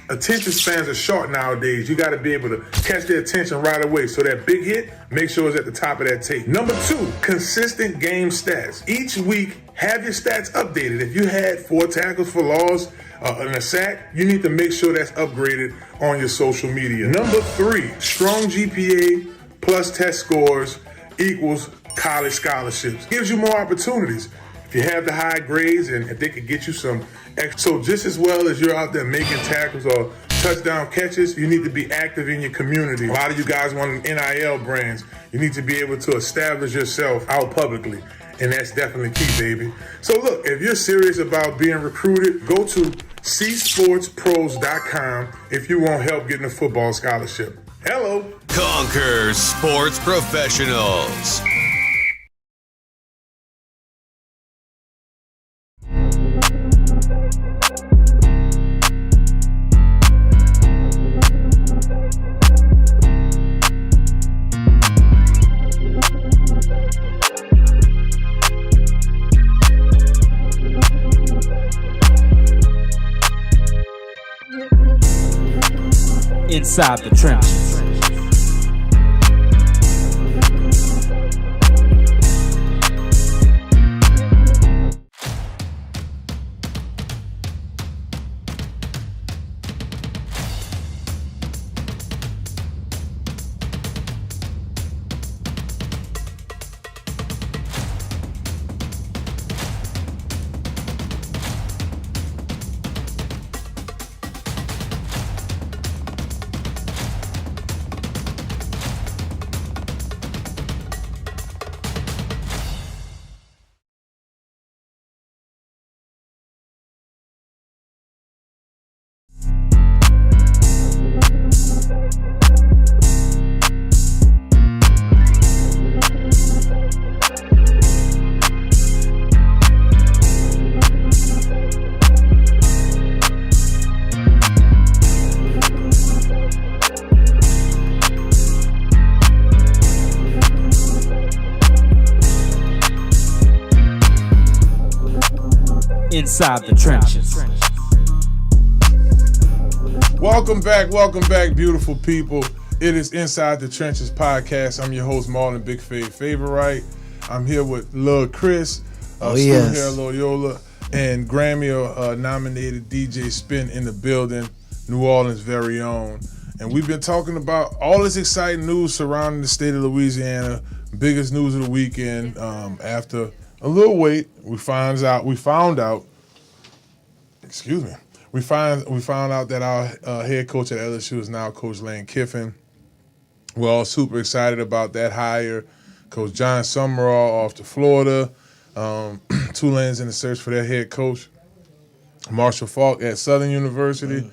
attention spans are short nowadays. You got to be able to catch their attention right away. So that big hit, make sure it's at the top of that tape. Number 2, consistent game stats. Each week, have your stats updated. If you had 4 tackles for loss and a sack, you need to make sure that's upgraded on your social media. Number 3, strong GPA plus test scores equals college scholarships. Gives you more opportunities. If you have the high grades and if they could get you some extra. So just as well as you're out there making tackles or touchdown catches, you need to be active in your community. A lot of you guys want NIL brands. You need to be able to establish yourself out publicly. And that's definitely key, baby. So look, if you're serious about being recruited, go to csportspros.com if you want help getting a football scholarship. Hello. Conquer Sports Professionals. Inside the trenches. Inside the trenches. Welcome back, beautiful people. It is Inside the Trenches podcast. I'm your host, Marlon Big Favorite. I'm here with Lil Chris, student here at Loyola, and Grammy-nominated DJ Spin in the building, New Orleans' very own. And we've been talking about all this exciting news surrounding the state of Louisiana. Biggest news of the weekend. After a little wait, we found out. We found out that our head coach at LSU is now Coach Lane Kiffin. We're all super excited about that hire. Coach John Sumrall off to Florida. Tulane's in the search for their head coach. Marshall Falk at Southern University.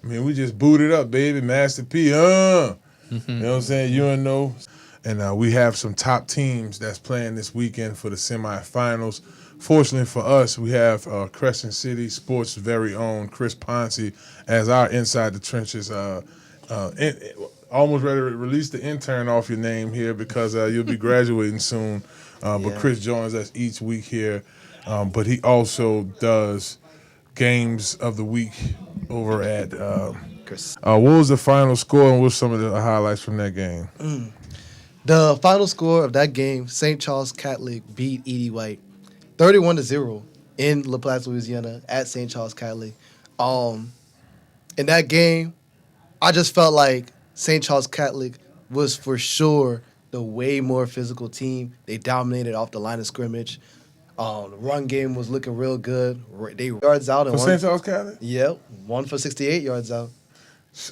I mean, we just booted up, baby. Master P, You know what I'm saying? UNO. And we have some top teams that's playing this weekend for the semifinals. Fortunately for us, we have Crescent City Sports' very own Chris Ponce as our Inside the Trenches. Almost ready to release the intern off your name here because you'll be graduating soon. But Chris joins us each week here. But he also does games of the week over at Chris. What was the final score and what's some of the highlights from that game? The final score of that game, St. Charles Catholic beat Edie White 31-0 in LaPlace, Louisiana at St. Charles Catholic. In that game, I just felt like St. Charles Catholic was for sure the way more physical team. They dominated off the line of scrimmage. The run game was looking real good. They yards out and for St. Charles Catholic? Yep, 1 for 68 yards out.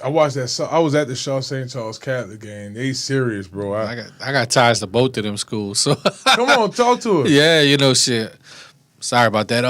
I watched that. I was at the Shaw St. Charles Catholic game. They serious, bro. I got ties to both of them schools. So come on, talk to us. Yeah, shit. Sorry about that.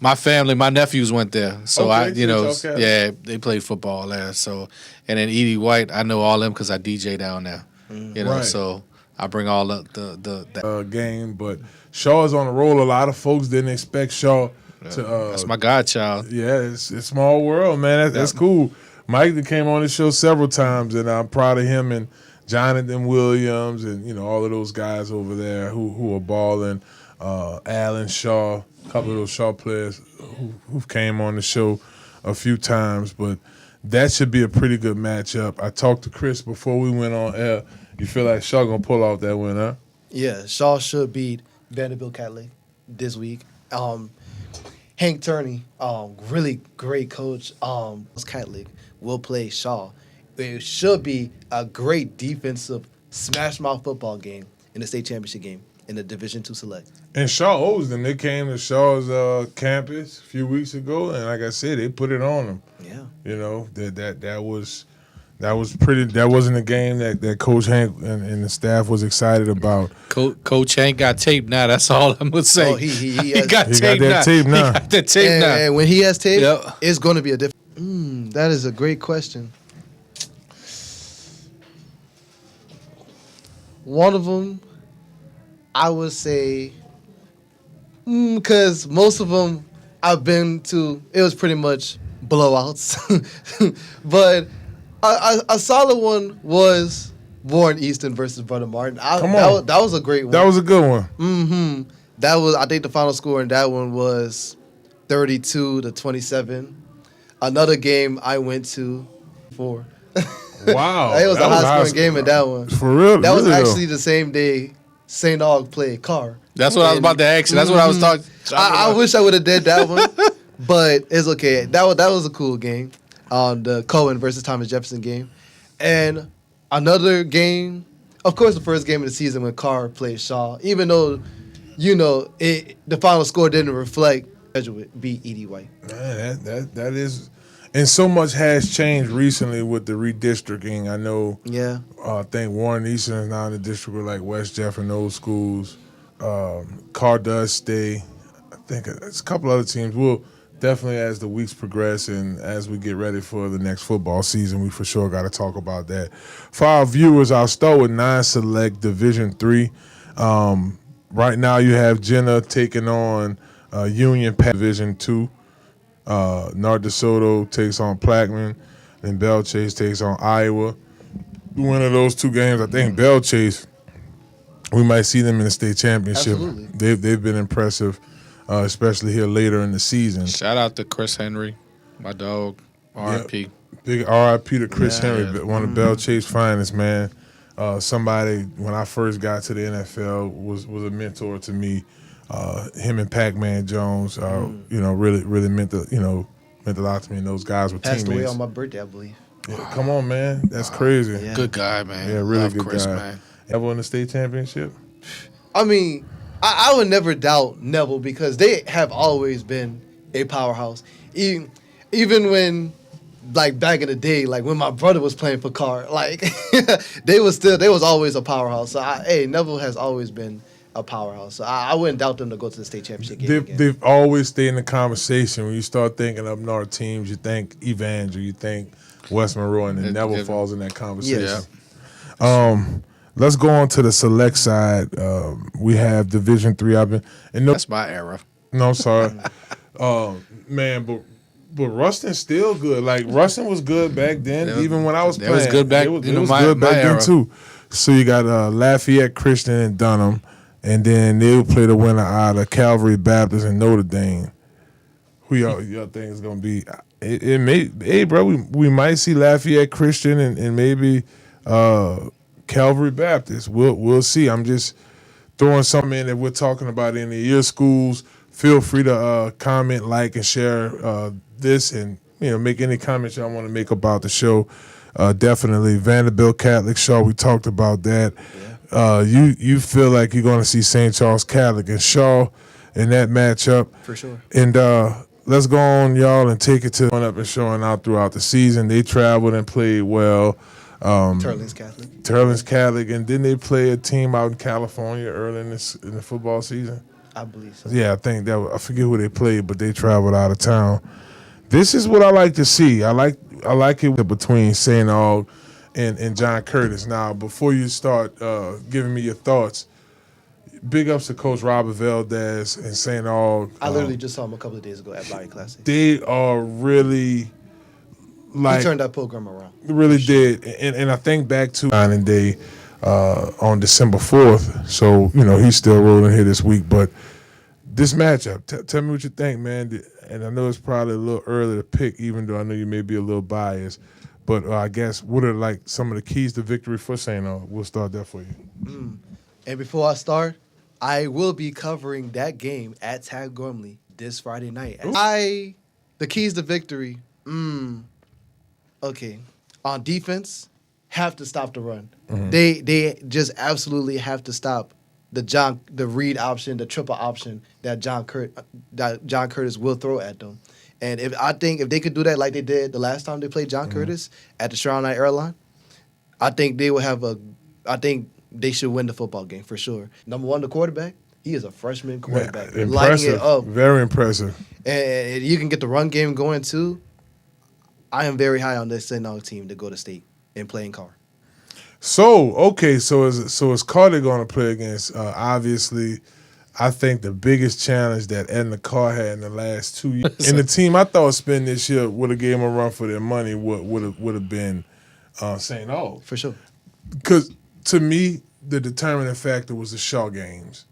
My family, my nephews went there, so they played football there. So, and then Edie White, I know all them because I DJ down there. Right. So I bring all the game. But Shaw is on the roll. A lot of folks didn't expect Shaw to. That's my godchild. Yeah, it's a small world, man. That's cool. Mike that came on the show several times, and I'm proud of him and Jonathan Williams and all of those guys over there who are balling. Alan Shaw, a couple of those Shaw players who came on the show a few times, but that should be a pretty good matchup. I talked to Chris before we went on air. You feel like Shaw gonna pull off that win, huh? Yeah, Shaw should beat Vanderbilt Catholic this week. Hank Turney, really great coach. Catholic will play Shaw. It should be a great defensive smash mouth football game in the state championship game in the Division II Select. And Shaw owes them. They came to Shaw's campus a few weeks ago, and like I said, they put it on them. Yeah. That was pretty. That wasn't a game that Coach Hank and the staff was excited about. Coach Hank got tape now. That's all I'm gonna say. Oh, he got tape that tape now. He got that tape now. And when he has tape, Yep. it's going to be a different. That is a great question. One of them, I would say, because most of them I've been to, it was pretty much blowouts. But a solid one was Warren Easton versus Brother Martin. That was a great one. That was a good one. Mm-hmm. That was, I think the final score in that one was 32-27. Another game I went to for. Wow. It was a high-scoring game in that one. For real? That was really actually the same day St. Aug played Carr. That's what I was about to ask you. That's what I was talking. I wish I would have did that one, but it's okay. That was a cool game. The Cohen versus Thomas Jefferson game. And another game, of course, the first game of the season when Carr played Shaw, even though, the final score didn't reflect, beat Edie White. Man, that is, and so much has changed recently with the redistricting. I know. Yeah. I think Warren Easton is now in the district with like West Jeff and those schools. Carr does stay. I think it's a couple other teams. We'll definitely, as the weeks progress and as we get ready for the next football season, we for sure got to talk about that. For our viewers, I'll start with non-select Division III. Right now, you have Jenna taking on Union Pack Division II. North DeSoto takes on Plaquemine, and Belle Chase takes on Iowa. The winner of those two games, I think Belle Chase we might see them in the state championship. Absolutely. They've been impressive, especially here later in the season. Shout out to Chris Henry, my dog. R.I.P. Big R.I.P. to Chris Henry, one of Bell Chase finest, man. Somebody, when I first got to the NFL, was a mentor to me. Him and Pac-Man Jones, really meant a lot to me. And those guys were Passed teammates. away on my birthday, I believe. Yeah, come on, man. That's crazy. Yeah. Good guy, man. Yeah, really Love good Chris, guy. man. Ever won the state championship? I mean, I would never doubt Neville because they have always been a powerhouse. Even when, like, back in the day, like when my brother was playing for Carr, like they was always a powerhouse. So Neville has always been a powerhouse. So I wouldn't doubt them to go to the state championship game again. They've always stayed in the conversation. When you start thinking up north teams, you think Evangel, you think West Monroe, and then Neville falls in that conversation. Yes. Let's go on to the select side. We have Division III. That's my era. No, I'm sorry. Man, but Ruston's still good. Like, Ruston was good back then, even when I was playing. It was good back, It was my good back era. then, too. So you got Lafayette Christian and Dunham, and then they'll play the winner out of Calvary Baptist and Notre Dame. Who y'all think is going to be? It may, hey, bro, we might see Lafayette Christian and maybe Calvary Baptist. We'll see. I'm just throwing something in that we're talking about in the year schools. Feel free to comment, like, and share this, and make any comments y'all want to make about the show. Definitely Vanderbilt Catholic Shaw. We talked about that. Yeah. You feel like you're going to see St. Charles Catholic and Shaw in that matchup For sure. And let's go on, y'all, and take it to going up and showing out throughout the season. They traveled and played well. Turling's Catholic. Turling's Catholic, and didn't they play a team out in California early in the football season? I believe so. Yeah, I think I forget who they played, but they traveled out of town. This is what I like to see. I like it between St. Aug and John Curtis. Now, before you start giving me your thoughts, big ups to Coach Robert Valdez and St. Aug. I literally just saw him a couple of days ago at Barry Classic. They are really He turned that program around. Really did, and I think back to signing day on December 4th. So he's still rolling here this week, but this matchup, tell me what you think, man. And I know it's probably a little early to pick, even though I know you may be a little biased. But I guess what are like some of the keys to victory for St. Aug? We'll start there for you. And before I start, I will be covering that game at Tag Gormley this Friday night. The keys to victory. Okay, on defense, have to stop the run. Mm-hmm. They just absolutely have to stop the read option, the triple option that John Curtis will throw at them. And if they could do that like they did the last time they played John Curtis at the Shrine Night Airline, I think they will have I think they should win the football game for sure. Number one, the quarterback. He is a freshman quarterback. Man, lighting it up. Very impressive. And you can get the run game going too. I am very high on this St. Aug team to go to state and play in Carr. So is Carter going to play against? Obviously, I think the biggest challenge that Edna Carr had in the last 2 years, and the team I thought spend this year would have gave them a run for their money would have been St. Aug. For sure. Because to me, the determining factor was the Shaw games.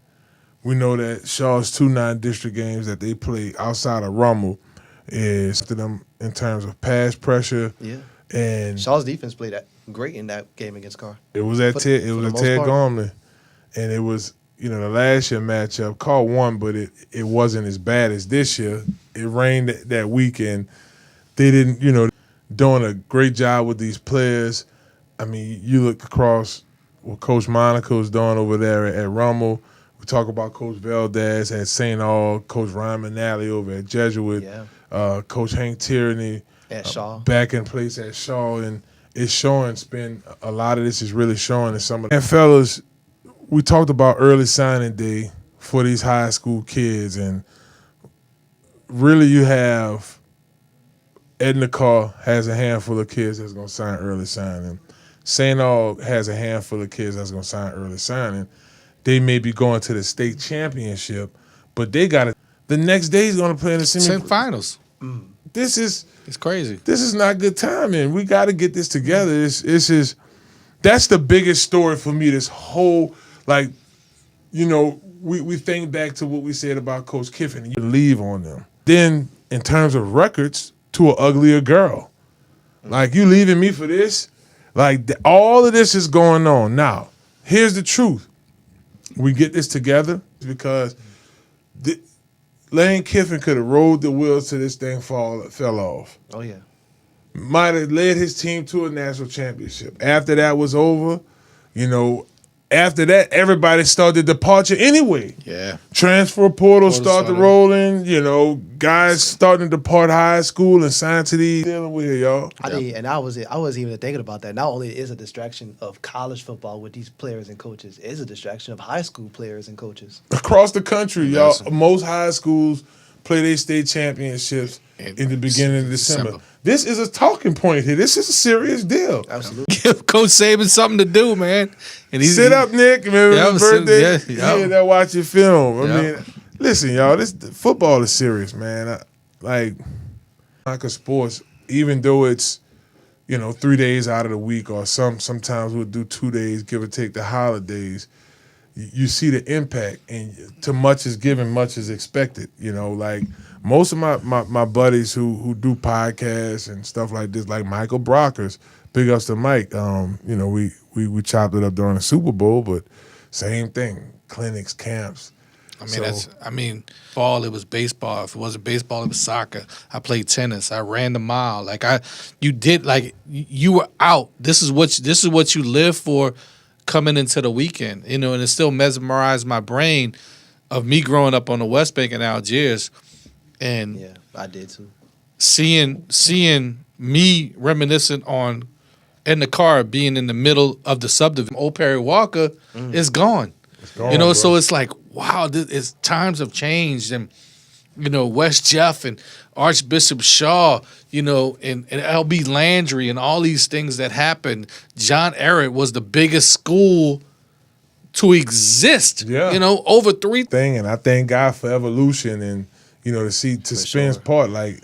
We know that Shaw's 2 non-district games that they play outside of Rummel is to them in terms of pass pressure. Yeah. And Shaw's defense played great in that game against Carr. it was at Ted Gormley, and it was the last year matchup. Carr won, but it wasn't as bad as this year. It rained that weekend. They didn't doing a great job with these players. I mean, you look across what Coach Monaco is doing over there at Rummel. We talk about Coach Valdez at St. Aug, Coach Ryan Manali over at Jesuit, Coach Hank Tierney at Shaw, back in place at Shaw, and it's showing. A lot of this is really showing in some of the. And fellas, we talked about early signing day for these high school kids, and really you have Edna Carr has a handful of kids that's going to sign early signing. St. Aug has a handful of kids that's going to sign early signing. They may be going to the state championship, but they got it. The next day he's going to play in the semifinals. It's crazy. This is not good timing. We got to get this together. That's the biggest story for me. This whole we think back to what we said about Coach Kiffin. You leave on them. Then, in terms of records, to an uglier girl. Like, you leaving me for this? Like, all of this is going on. Now, here's the truth. We get this together because Lane Kiffin could have rolled the wheels till this thing fell off. Oh, yeah. Might have led his team to a national championship. After that was over, after that, everybody started departure anyway. Yeah. Transfer portal started rolling, guys starting to depart high school and sign to the dealing with it, y'all. I wasn't even thinking about that. Not only is a distraction of college football with these players and coaches, it's a distraction of high school players and coaches. Across the country, y'all, most high schools play their state championships in the beginning of December. This is a talking point here. This is a serious deal. Absolutely. Give Coach Saban something to do, man. And Sit up, Nick. Remember his birthday? Yeah, watch your film. I mean, listen, y'all, this football is serious, man. Like sports, even though it's, 3 days out of the week, or sometimes we'll do 2 days, give or take the holidays, you see the impact, and too much is given, much is expected. Like most of my buddies who do podcasts and stuff like this, like Michael Brockers, big ups to Mike. We chopped it up during the Super Bowl, but same thing, clinics, camps. Ball, it was baseball. If it wasn't baseball, it was soccer. I played tennis. I ran the mile. You were out. This is what you live for coming into the weekend, and it still mesmerized my brain of me growing up on the West Bank in Algiers, and yeah, I did too. Seeing me reminiscent on in the car being in the middle of the subdivision. Old Perry Walker is gone. It's gone, so it's like, wow, times have changed, and West Jeff and Archbishop Shaw, and LB Landry and all these things that happened. John Ehret was the biggest school to exist. Yeah. Over three. And I thank God for evolution and to Spence part, like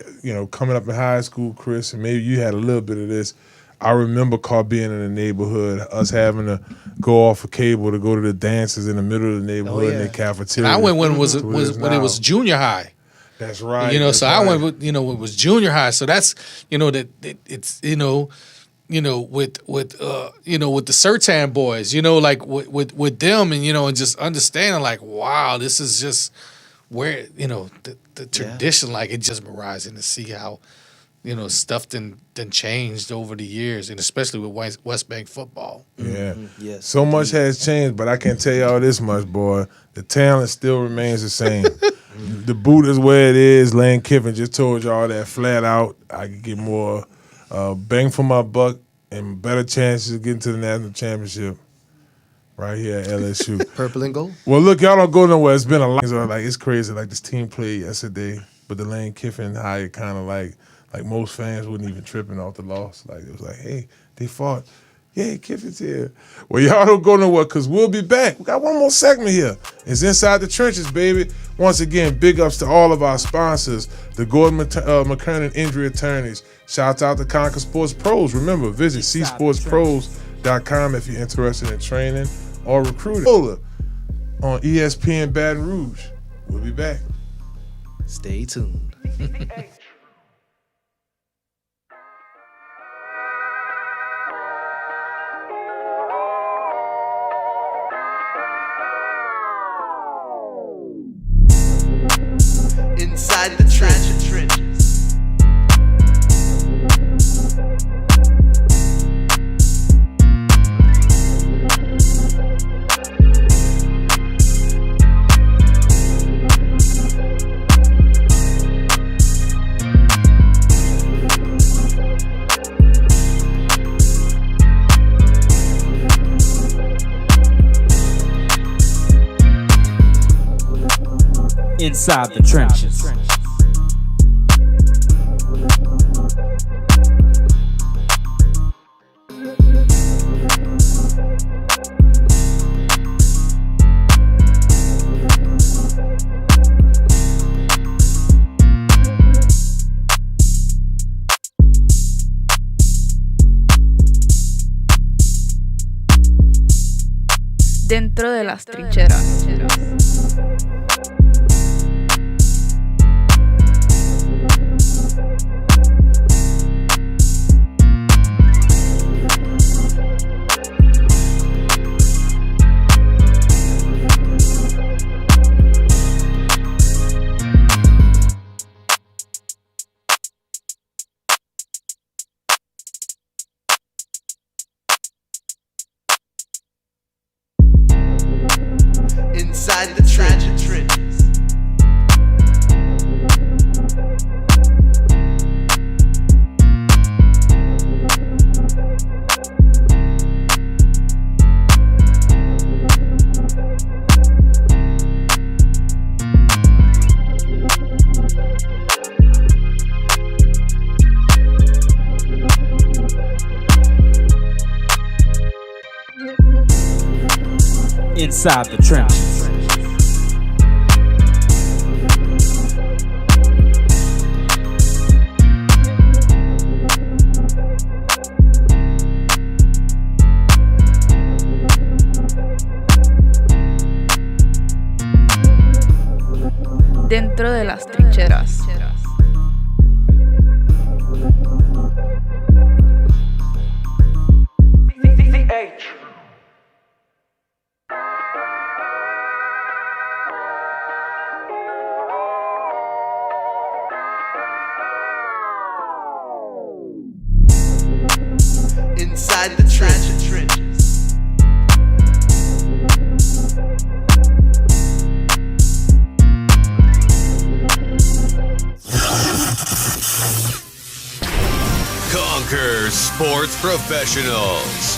coming up in high school, Chris, and maybe you had a little bit of this. I remember being in the neighborhood, us having to go off a cable to go to the dances in the middle of the neighborhood in the cafeteria. And I went when it was junior high. That's right. I went with it was junior high. So that's that it's with the Sertan boys, like with them, and just understanding like, wow, this is just where the tradition, like it's just mesmerizing to see how stuff then changed over the years, and especially with West Bank football. Yeah. Yes. So much has changed, but I can tell y'all this much, boy. The talent still remains the same. The boot is where it is. Lane Kiffin just told y'all that flat out. I could get more bang for my buck and better chances of getting to the national championship right here at LSU. Purple and gold. Well, look, y'all don't go nowhere. It's been a lot. Like, it's crazy. Like, this team played yesterday, but the Lane Kiffin hire kind of like most fans wasn't even tripping off the loss. Like, it was like, hey, they fought. Yeah, Kiffin's here. Well, y'all don't go nowhere because we'll be back. We got one more segment here. It's Inside the Trenches, baby. Once again, big ups to all of our sponsors, the Gordon McKernan Injury Attorneys. Shouts out to Conquer Sports Pros. Remember, visit csportspros.com if you're interested in training or recruiting. Loyola on ESPN Baton Rouge. We'll be back. Stay tuned. Inside the trenches. Inside the trenches. Dentro Dentro de las trincheras. Inside the trenches. Inside the trenches. Dentro de las trincheras. Inside the trenches. Conquer Sports Professionals.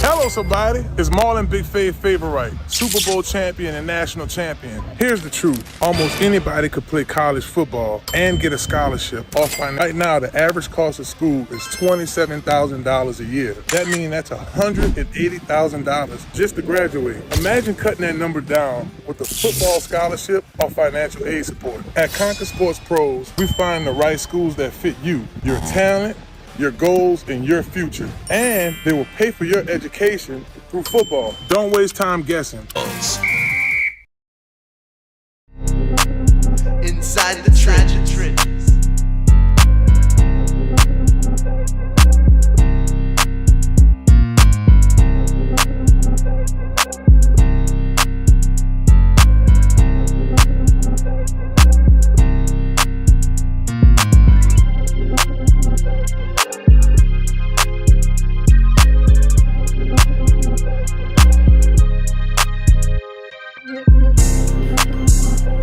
Hello, somebody. It's Marlon Big Faith Favorite, Super Bowl champion and national champion. Here's the truth. Almost anybody could play college football and get a scholarship. Right now, the average cost of school is $27,000 a year. That means that's $180,000 just to graduate. Imagine cutting that number down with a football scholarship or financial aid support. At Conquer Sports Pros, we find the right schools that fit you, your talent, your goals, and your future. And they will pay for your education through football. Don't waste time guessing. Inside the trenches.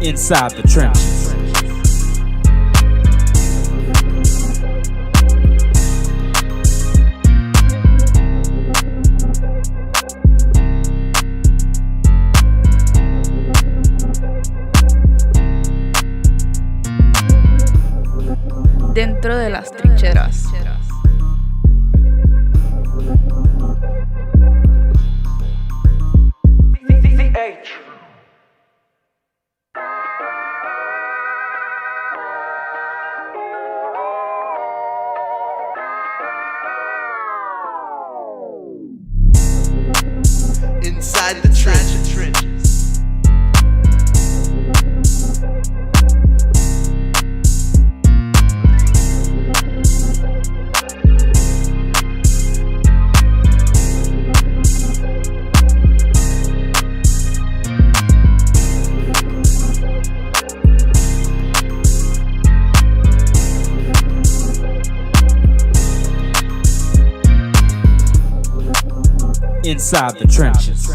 Inside the trenches. Dentro de las trincheras. Inside the trenches. Inside the trenches.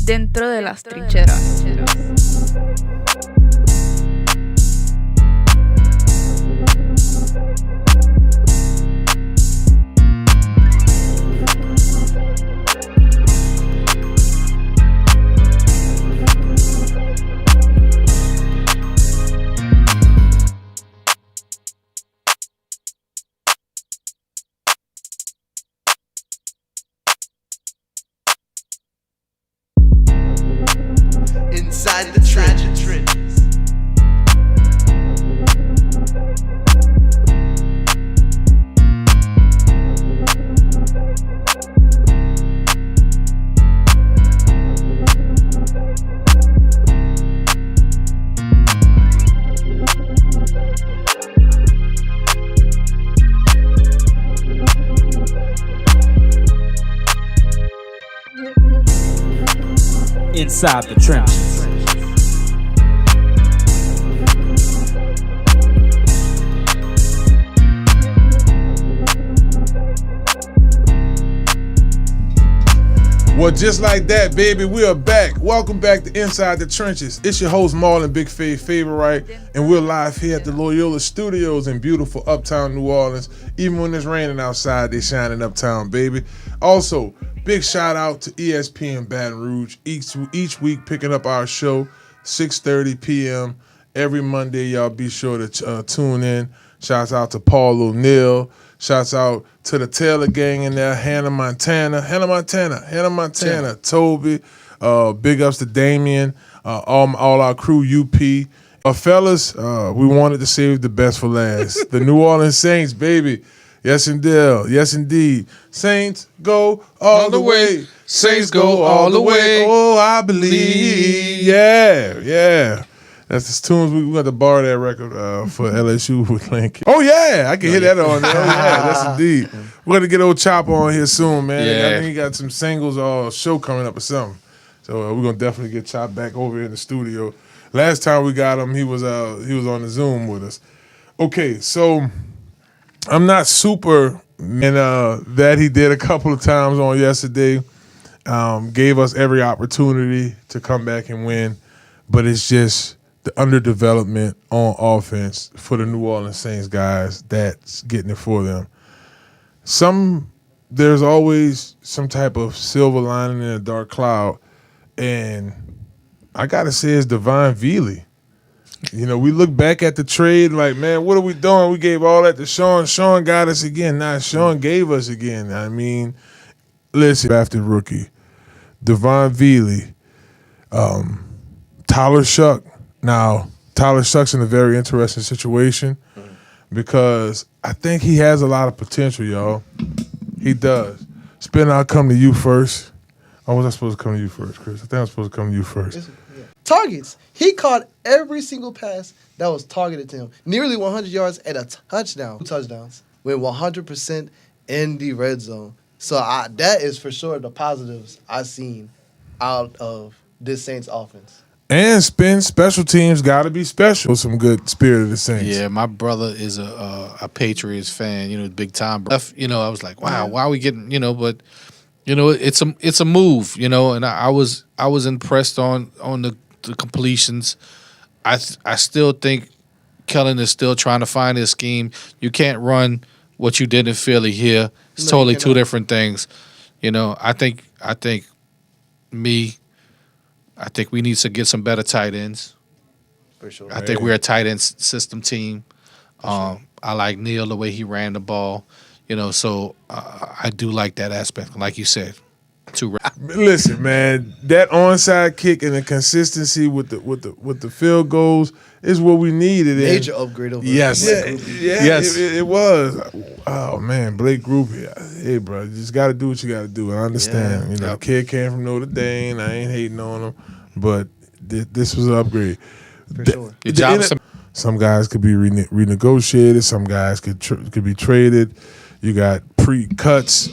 Dentro de las trincheras. inside the trenches. Inside the trenches. Well, just like that, baby, we are back. Welcome back to Inside the Trenches. It's your host, Marlon, Big Favorite, and we're live here at the Loyola Studios in beautiful uptown New Orleans. Even when it's raining outside, they shining uptown, baby. Also, big shout out to ESPN Baton Rouge. Each week picking up our show, 6:30 p.m. every Monday. Y'all be sure to tune in. Shouts out to Paul O'Neill. Shouts out to the Taylor gang in there, Hannah Montana, Tobi. Big ups to Damian, all our crew, UP. Fellas, we wanted to save the best for last. The New Orleans Saints, baby. Yes, indeed. Yes, indeed. Saints go all the way. Saints go all the way. Oh, I believe. Yeah. That's the tunes. We got to borrow that record for LSU with Lincoln. Oh, yeah. I can hear that on there. Oh, yeah. That's indeed. We're going to get old Chopper on here soon, man. Yeah. I think he got some singles or show coming up or something. So we're going to definitely get Chop back over in the studio. Last time we got him, he was on the Zoom with us. Okay, so I'm not super, and that he did a couple of times on yesterday. Gave us every opportunity to come back and win, but it's just the underdevelopment on offense for the New Orleans Saints guys that's getting it for them. There's always some type of silver lining in a dark cloud, and I gotta say it's Divine Veely. You know, we look back at the trade like, man, what are we doing? We gave all that to Sean. Sean got us again. Nah, Sean gave us again. I mean, listen, drafted rookie, Divine Veely, Tyler Shuck. Now, Tyler Shuck's in a very interesting situation because I think he has a lot of potential, y'all. He does. Spin, I'll come to you first. Or was I supposed to come to you first, Chris? I think I was supposed to come to you first. Targets. He caught every single pass that was targeted to him. Nearly 100 yards and a touchdown. 2 touchdowns. Went 100% in the red zone. So that is for sure the positives I've seen out of this Saints offense. And special teams got to be special. Some good spirit of the Saints. Yeah, my brother is a Patriots fan, big time. I was like, wow, why are we getting, but, it's a move, and I was impressed on the completions. I still think Kellen is still trying to find his scheme. You can't run what you did in Philly here. It's totally two different things. I think we need to get some better tight ends. For sure. I think we're a tight end system team. I like Neil, the way he ran the ball. So I do like that aspect. Like you said, Listen, man, that onside kick and the consistency with the field goals is what we needed. Major upgrade over. Yes, Yes. It was. Oh man, Blake Grupe. Hey, bro, you just got to do what you got to do. I understand. The kid came from Notre Dame. I ain't hating on him, but this was an upgrade. For sure. Your job is some guys could be renegotiated. Some guys could be traded. You got pre-cuts,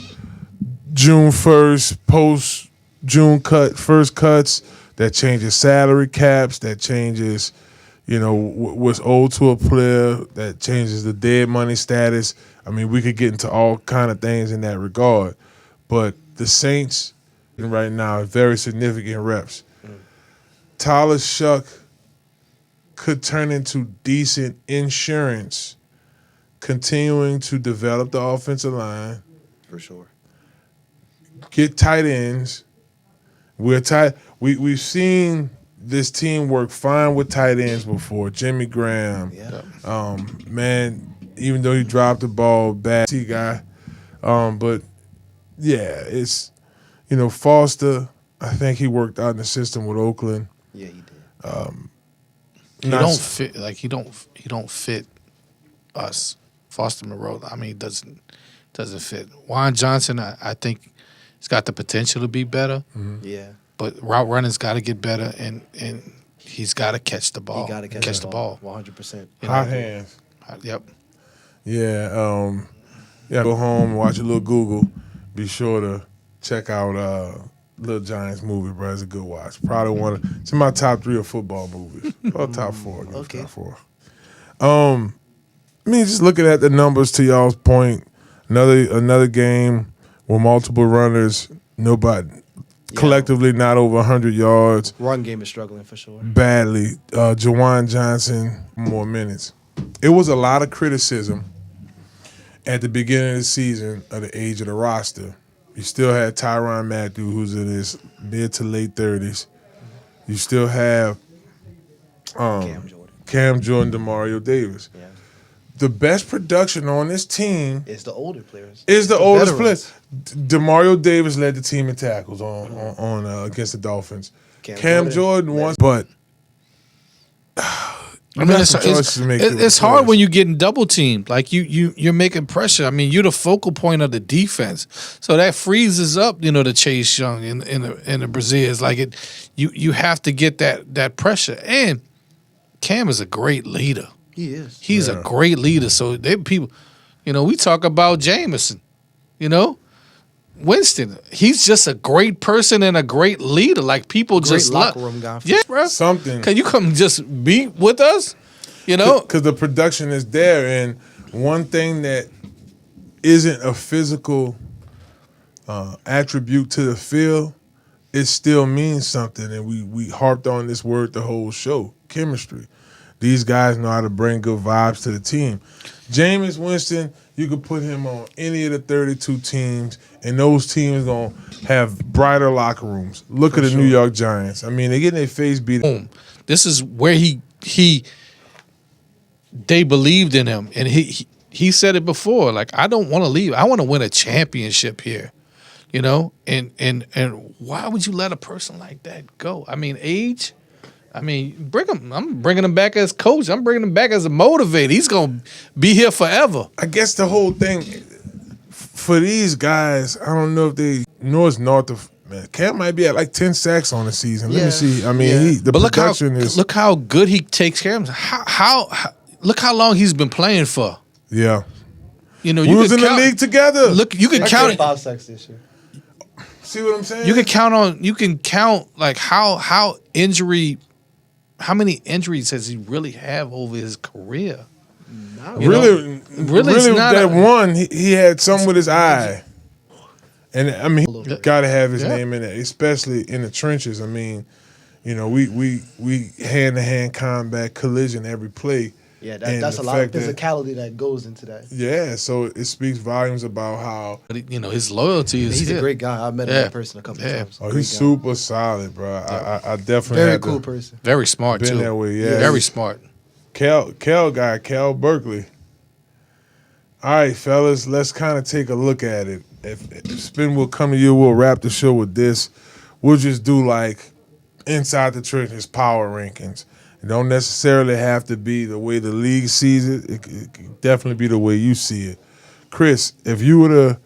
June 1st, post-June first cuts. That changes salary caps. That changes, what's owed to a player. That changes the dead money status. I mean, we could get into all kind of things in that regard. But the Saints right now are very significant reps. Tyler Shuck could turn into decent insurance, continuing to develop the offensive line. For sure. Get tight ends. We've seen this team work fine with tight ends before. Jimmy Graham. Yeah. Man, even though he dropped the ball, bad guy. But it's Foster. I think he worked out in the system with Oakland. Yeah, he did. He don't fit he don't fit us. Foster Moreau, I mean, doesn't fit. Juan Johnson, I think he's got the potential to be better. Yeah. But route running's got to get better, and he's got to catch the ball. He got to catch the ball. 100%. Hot hands. Yep. Yeah. Go home and watch a little Google. Be sure to check out Little Giants movie, bro. It's a good watch. Probably it's in my top 3 of football movies. Or top 4. Okay. Top 4. I mean, just looking at the numbers to y'all's point, another game with multiple runners, nobody collectively not over 100 yards. Run game is struggling for sure. Badly. Juwan Johnson, more minutes. It was a lot of criticism at the beginning of the season of the age of the roster. You still had Tyrann Mathieu, who's in his mid to late 30s. You still have Cam Jordan, DeMario Davis. Yeah. The best production on this team It's the older players. is the oldest player. veterans. DeMario Davis led the team in tackles on against the Dolphins. Cam Jordan Jordan won, but I mean, it's hard when you're getting double teamed. Like you're making pressure. I mean, you're the focal point of the defense, so that freezes up, the Chase Young in the Brazils. Like you have to get that pressure. And Cam is a great leader. He is. He's a great leader. So people, we talk about Jameson, Winston. He's just a great person and a great leader. Like people Great just locker room guy. Yeah, bro. something. Can you come just be with us? Because the production is there, and one thing that isn't a physical attribute to the field, it still means something. And we harped on this word the whole show: chemistry. These guys know how to bring good vibes to the team. Jameis Winston, you could put him on any of the 32 teams, and those teams going to have brighter locker rooms. Look at the New York Giants. I mean, they're getting their face beat. This is where they believed in him, and he said it before. Like, I don't want to leave. I want to win a championship here, And why would you let a person like that go? I mean, age. I mean, bring him. I'm bringing him back as coach. I'm bringing him back as a motivator. He's gonna be here forever. I guess the whole thing for these guys, I don't know if they know it's north of. Man, Cam might be at like 10 sacks on the season. Let me see. I mean, the production is. Look how good he takes care of him. How look how long he's been playing for. Yeah. You we was in the league together. Look, you can count. 5 sacks this year. See what I'm saying? You can count like how many injuries does he really have over his career? Really, not that one, he had something with his eye. And, I mean, he got to have his name in it, especially in the trenches. I mean, we hand-to-hand combat collision every play. Yeah, that's a lot of physicality that goes into that. Yeah, so it speaks volumes about how his loyalty is. He's a great guy. I've met him in person a couple of times. Oh, he's super solid, bro. I definitely very cool person. Very smart been too. That way, yeah. Very smart. Cal Berkeley. All right, fellas, let's kind of take a look at it. If Spin will come to you, we'll wrap the show with this. We'll just do like inside the trenches power rankings. It don't necessarily have to be the way the league sees it. It can definitely be the way you see it. Chris, if you were to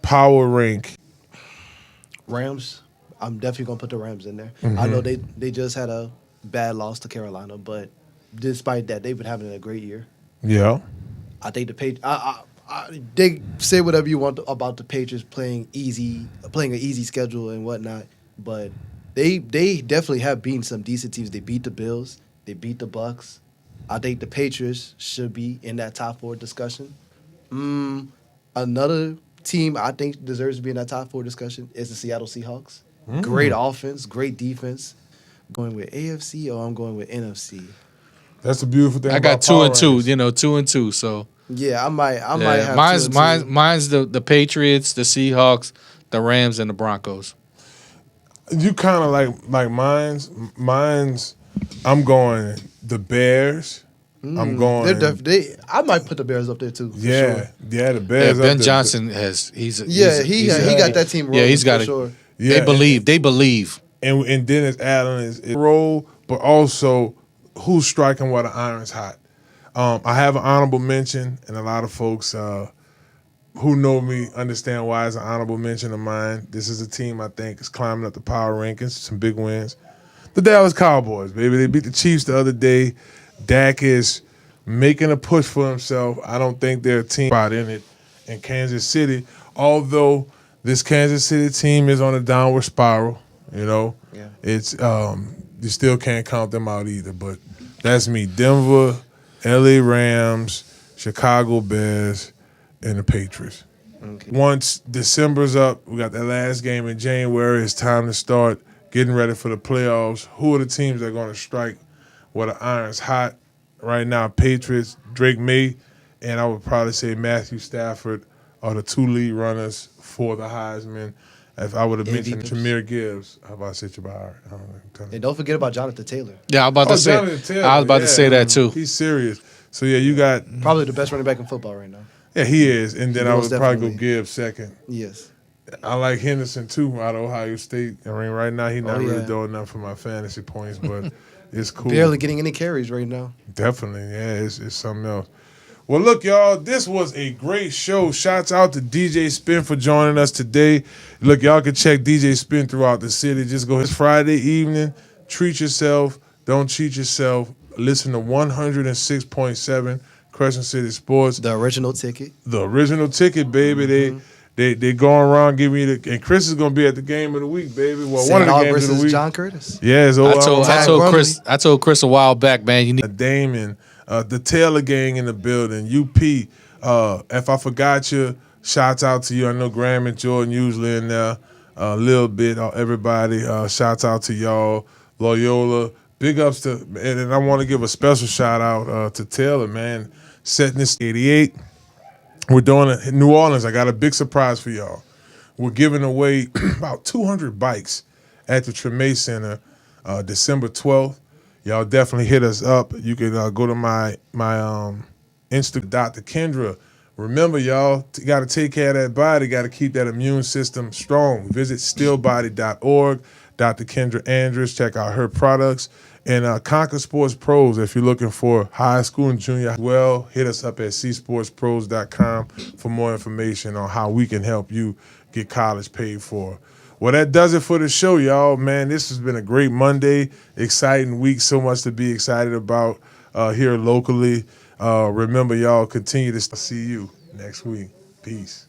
power rank Rams, I'm definitely gonna put the Rams in there. I know they just had a bad loss to Carolina, but despite that, they've been having a great year. Yeah. I think the they say whatever you want about the Patriots playing an easy schedule and whatnot, but they definitely have beaten some decent teams. They beat the Bills. They beat the Bucks. I think the Patriots should be in that top 4 discussion. Another team I think deserves to be in that top 4 discussion is the Seattle Seahawks. Great offense, great defense. Going with AFC or I'm going with NFC. That's the beautiful thing. I got 2 and 2. 2 and 2. So yeah, I might have mine's the Patriots, the Seahawks, the Rams, and the Broncos. You kind of like mine's. I'm going the Bears. I'm going. I might put the Bears up there too. For yeah, sure. Yeah, the Bears. Ben Johnson has. He got that team rolling. Yeah, he's got it. sure. Yeah, They believe. and Dennis Allen is role, but also who's striking while the iron's hot. I have an honorable mention, and a lot of folks who know me understand why it's an honorable mention of mine. This is a team I think is climbing up the power rankings, some big wins. The Dallas Cowboys, baby. They beat the Chiefs the other day. Dak is making a push for himself. I don't think they're a team spot in it in Kansas City, although this Kansas City team is on a downward spiral. Yeah. It's you still can't count them out either. But that's me. Denver, LA Rams, Chicago Bears, and the Patriots. Okay. Once December's up, we got that last game in January. It's time to start getting ready for the playoffs. Who are the teams that are going to strike where the iron's hot? Right now, Patriots, Drake May, and I would probably say Matthew Stafford are the two lead runners for the Heisman. If I would have mentioned Jahmyr Gibbs, how about Sitcha Bahar? And don't forget about Jonathan Taylor. Yeah, I was about to say. Jonathan Taylor, I was about to say that too. He's serious. So yeah, you got Probably the best running back in football right now. yeah, he is, and then I would Most probably go definitely. Gibbs second. Yes. I like Henderson too out of Ohio State. I mean, right now he's not really yeah. doing enough for my fantasy points, but it's cool. Barely getting any carries right now. Definitely, yeah, it's something else. Well, look, y'all, this was a great show. Shouts out to DJ Spin for joining us today. Look, y'all can check DJ Spin throughout the city. Just go. It's Friday evening. Treat yourself. Don't cheat yourself. Listen to 106.7 Crescent City Sports. The original ticket. The original ticket, baby. They going around giving you the, and Chris is gonna be at the game of the week, baby. Well, one of the St. games versus of the week. John Curtis. Yeah, it's I told Chris a while back, man. You need Damian, the Taylor gang in the building. UP. If I forgot you, shouts out to you. I know Graham and Jordan usually in there a little bit. Everybody, shouts out to y'all. Loyola. Big ups to, and I want to give a special shout out to Taylor, man. Setting this 88. We're doing it in New Orleans. I got a big surprise for y'all. We're giving away about 200 bikes at the Tremay Center December 12th. Y'all definitely hit us up. You can go to my Instagram, Dr. Kendra. Remember, y'all, got to take care of that body. Got to keep that immune system strong. Visit stillbody.org. Dr. Kendra Andrews. Check out her products. And Conquer Sports Pros, if you're looking for high school and junior as well, hit us up at csportspros.com for more information on how we can help you get college paid for. Well, that does it for the show, y'all. Man, this has been a great Monday, exciting week, so much to be excited about here locally. Remember, y'all, continue to see you next week. Peace.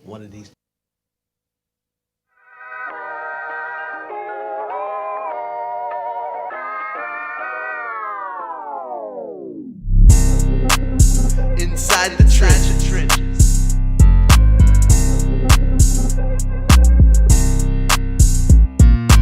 One of these. Inside the trenches.